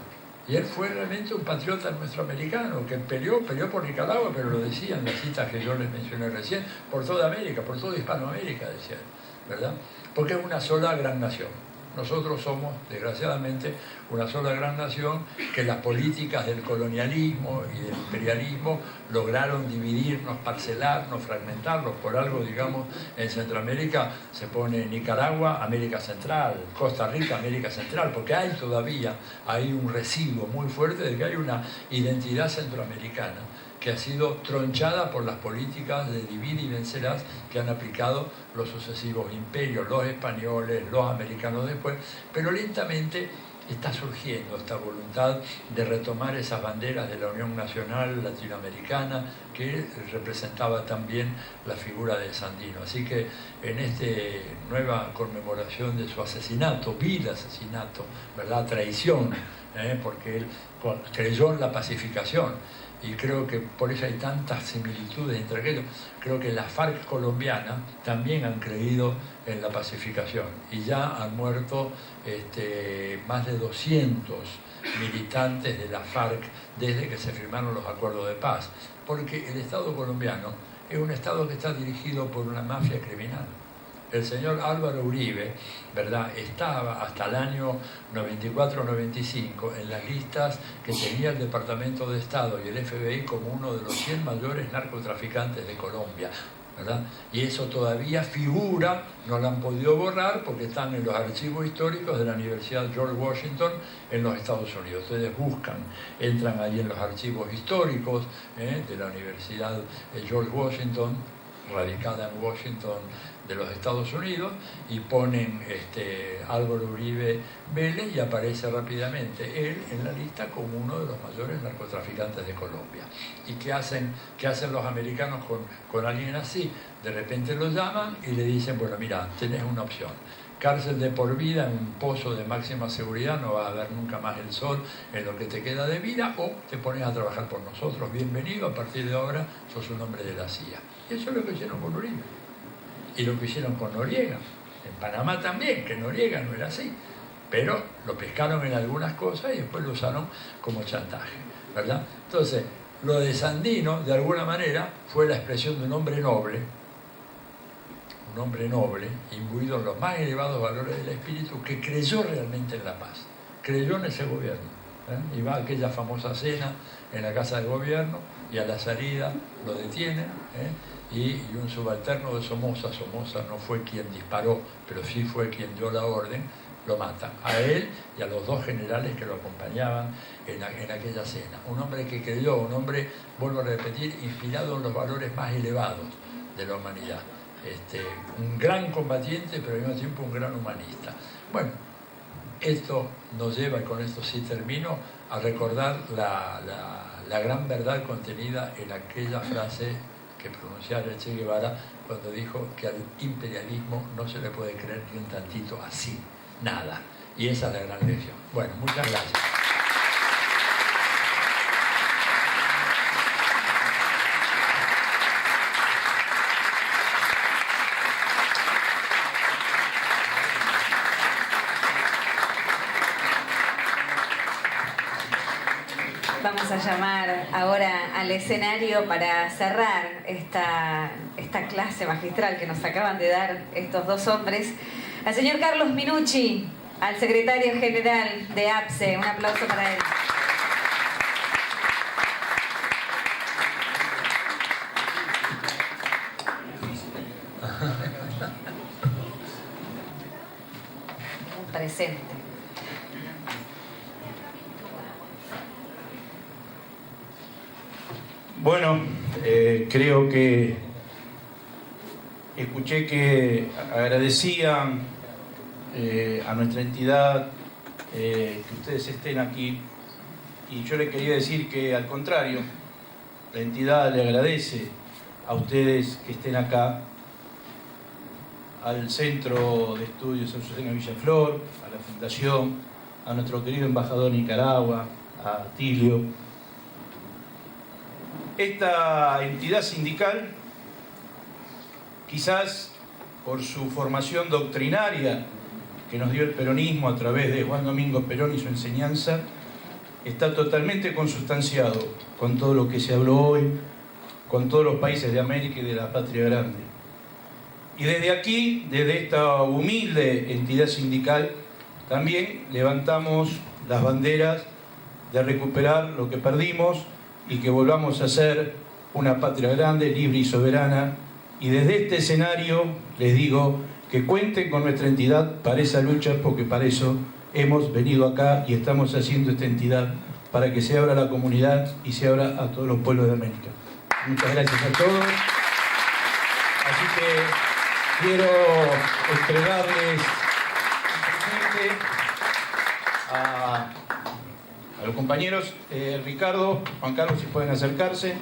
Y él fue realmente un patriota nuestro americano, que peleó por Nicaragua, pero lo decía en las citas que yo les mencioné recién, por toda América, por toda Hispanoamérica, decía él, ¿verdad? Porque es una sola gran nación. Nosotros somos, desgraciadamente, una sola gran nación que las políticas del colonialismo y del imperialismo lograron dividirnos, parcelarnos, fragmentarnos. Por algo, digamos, en Centroamérica se pone Nicaragua, América Central, Costa Rica, América Central, porque hay todavía un residuo muy fuerte de que hay una identidad centroamericana que ha sido tronchada por las políticas de divide y vencerás que han aplicado los sucesivos imperios, los españoles, los americanos después, pero lentamente está surgiendo esta voluntad de retomar esas banderas de la Unión Nacional Latinoamericana que representaba también la figura de Sandino. Así que en esta nueva conmemoración de su asesinato, vil asesinato, ¿verdad?, traición, porque él creyó en la pacificación, y creo que por eso hay tantas similitudes entre aquellos. Creo que las FARC colombianas también han creído en la pacificación y ya han muerto más de 200 militantes de la FARC desde que se firmaron los acuerdos de paz, porque el Estado colombiano es un Estado que está dirigido por una mafia criminal. El señor Álvaro Uribe, ¿verdad?, estaba hasta el año 94-95 en las listas que tenía el Departamento de Estado y el FBI como uno de los 100 mayores narcotraficantes de Colombia, ¿verdad? Y eso todavía figura, no lo han podido borrar porque están en los archivos históricos de la Universidad George Washington en los Estados Unidos. Ustedes buscan, entran ahí en los archivos históricos de la Universidad George Washington, radicada en Washington de los Estados Unidos, y ponen Álvaro Uribe Vélez y aparece rápidamente él en la lista como uno de los mayores narcotraficantes de Colombia. ¿Y qué hacen los americanos con alguien así? De repente lo llaman y le dicen, bueno, mira, tenés una opción. Cárcel de por vida en un pozo de máxima seguridad, no vas a ver nunca más el sol en lo que te queda de vida, o te pones a trabajar por nosotros. Bienvenido, a partir de ahora sos un hombre de la CIA. Y eso es lo que hicieron con Uribe. Y lo que hicieron con Noriega. En Panamá también, que Noriega no era así. Pero lo pescaron en algunas cosas y después lo usaron como chantaje, ¿verdad? Entonces, lo de Sandino, de alguna manera, fue la expresión de un hombre noble, imbuido en los más elevados valores del espíritu, que creyó realmente en la paz, creyó en ese gobierno, Y va a aquella famosa cena en la Casa de Gobierno y a la salida lo detienen, y un subalterno de Somoza no fue quien disparó, pero sí fue quien dio la orden, lo matan. A él y a los dos generales que lo acompañaban en aquella cena. Un hombre que creyó, un hombre, vuelvo a repetir, inspirado en los valores más elevados de la humanidad. Un gran combatiente, pero al mismo tiempo un gran humanista. Bueno, esto nos lleva, y con esto sí termino, a recordar la gran verdad contenida en aquella frase que pronunciara el Che Guevara cuando dijo que al imperialismo no se le puede creer ni un tantito así, nada. Y esa es la gran lección. Bueno, muchas gracias. Vamos a llamar ahora al escenario para cerrar esta clase magistral que nos acaban de dar estos dos hombres, al señor Carlos Minucci, al secretario general de APSE. Un aplauso para él. Presente. Bueno, creo que escuché que agradecían a nuestra entidad que ustedes estén aquí, y yo le quería decir que al contrario, la entidad le agradece a ustedes que estén acá, al Centro de Estudios Azucena Villaflor, a la Fundación, a nuestro querido embajador de Nicaragua, a Tilio. Esta entidad sindical, quizás por su formación doctrinaria que nos dio el peronismo a través de Juan Domingo Perón y su enseñanza, está totalmente consustanciado con todo lo que se habló hoy, con todos los países de América y de la patria grande. Y desde aquí, desde esta humilde entidad sindical, también levantamos las banderas de recuperar lo que perdimos y que volvamos a ser una patria grande, libre y soberana. Y desde este escenario les digo que cuenten con nuestra entidad para esa lucha, porque para eso hemos venido acá y estamos haciendo esta entidad, para que se abra la comunidad y se abra a todos los pueblos de América. Muchas gracias a todos. Así que quiero entregarles a los compañeros, Ricardo, Juan Carlos, si pueden acercarse.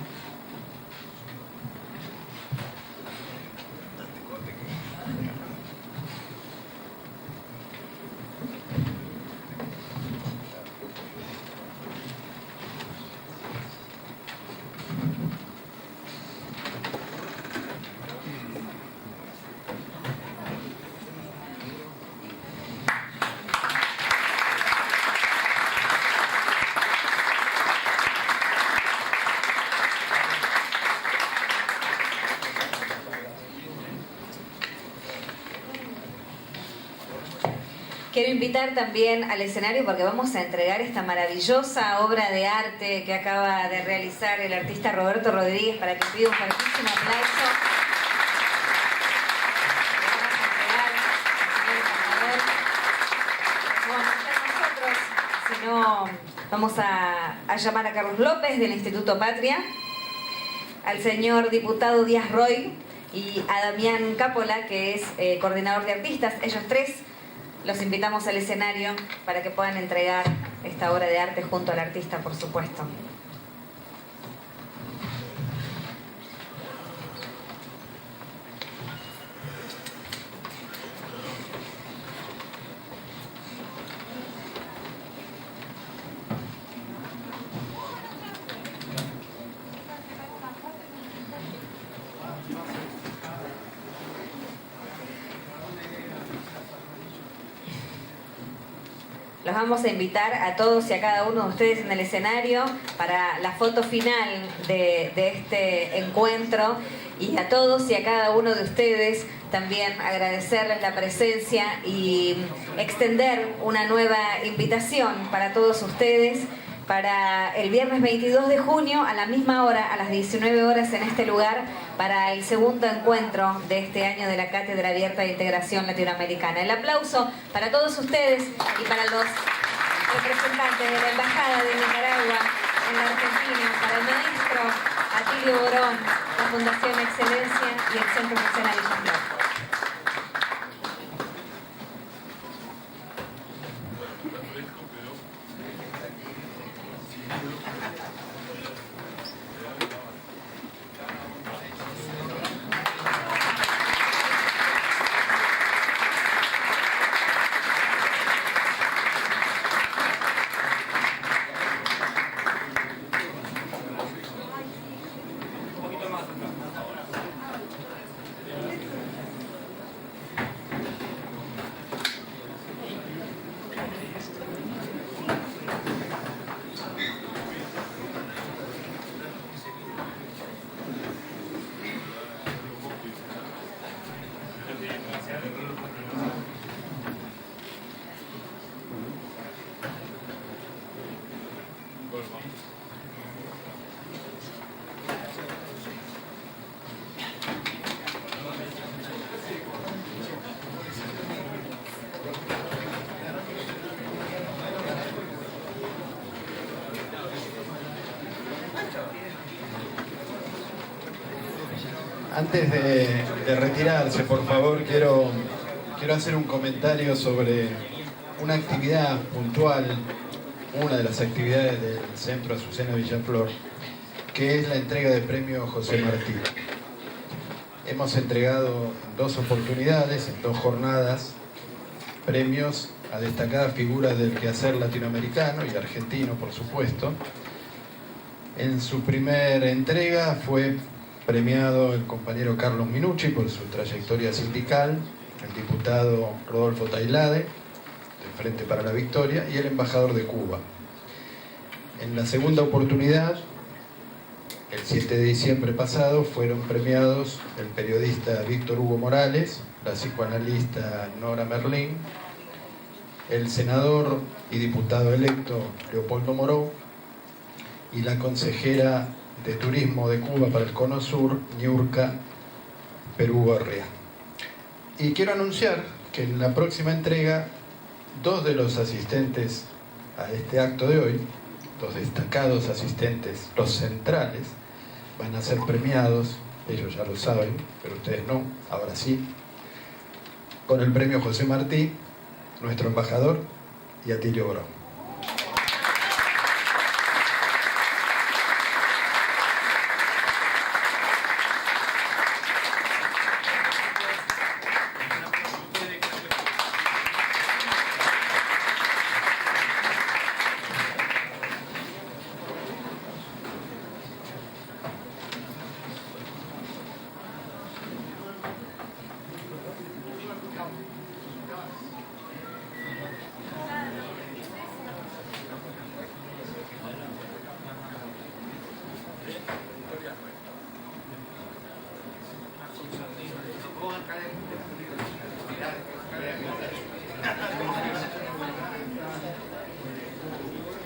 Quiero invitar también al escenario porque vamos a entregar esta maravillosa obra de arte que acaba de realizar el artista Roberto Rodríguez, para que pida un fuertísimo aplauso. Si no, vamos a llamar a Carlos López del Instituto Patria, al señor diputado Díaz Roy y a Damián Cápola, que es coordinador de artistas. Ellos tres los invitamos al escenario para que puedan entregar esta obra de arte junto al artista, por supuesto. Los vamos a invitar a todos y a cada uno de ustedes en el escenario para la foto final de este encuentro, y a todos y a cada uno de ustedes también agradecerles la presencia y extender una nueva invitación para todos ustedes para el viernes 22 de junio a la misma hora, a las 19 horas en este lugar, para el segundo encuentro de este año de la Cátedra Abierta de Integración Latinoamericana. El aplauso para todos ustedes y para los representantes de la Embajada de Nicaragua en la Argentina, para el maestro Atilio Borón, la Fundación Excelencia y el Centro Mecena Villaflor. Antes de retirarse, por favor, quiero hacer un comentario sobre una actividad puntual, una de las actividades del Centro Azucena Villaflor, que es la entrega de premio José Martí. Hemos entregado en 2 oportunidades, en 2 jornadas, premios a destacadas figuras del quehacer latinoamericano y argentino, por supuesto. En su primera entrega fue premiado el compañero Carlos Minucci por su trayectoria sindical, el diputado Rodolfo Tailade, del Frente para la Victoria, y el embajador de Cuba. En la segunda oportunidad, el 7 de diciembre pasado, fueron premiados el periodista Víctor Hugo Morales, la psicoanalista Nora Merlín, el senador y diputado electo Leopoldo Moró y la consejera de Turismo de Cuba para el Cono Sur, Niurka Perú Gorria. Y quiero anunciar que en la próxima entrega, 2 de los asistentes a este acto de hoy, 2 destacados asistentes, los centrales, van a ser premiados, ellos ya lo saben, pero ustedes no, ahora sí, con el premio José Martí, nuestro embajador, y Atilio Borón.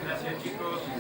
Gracias, chicos.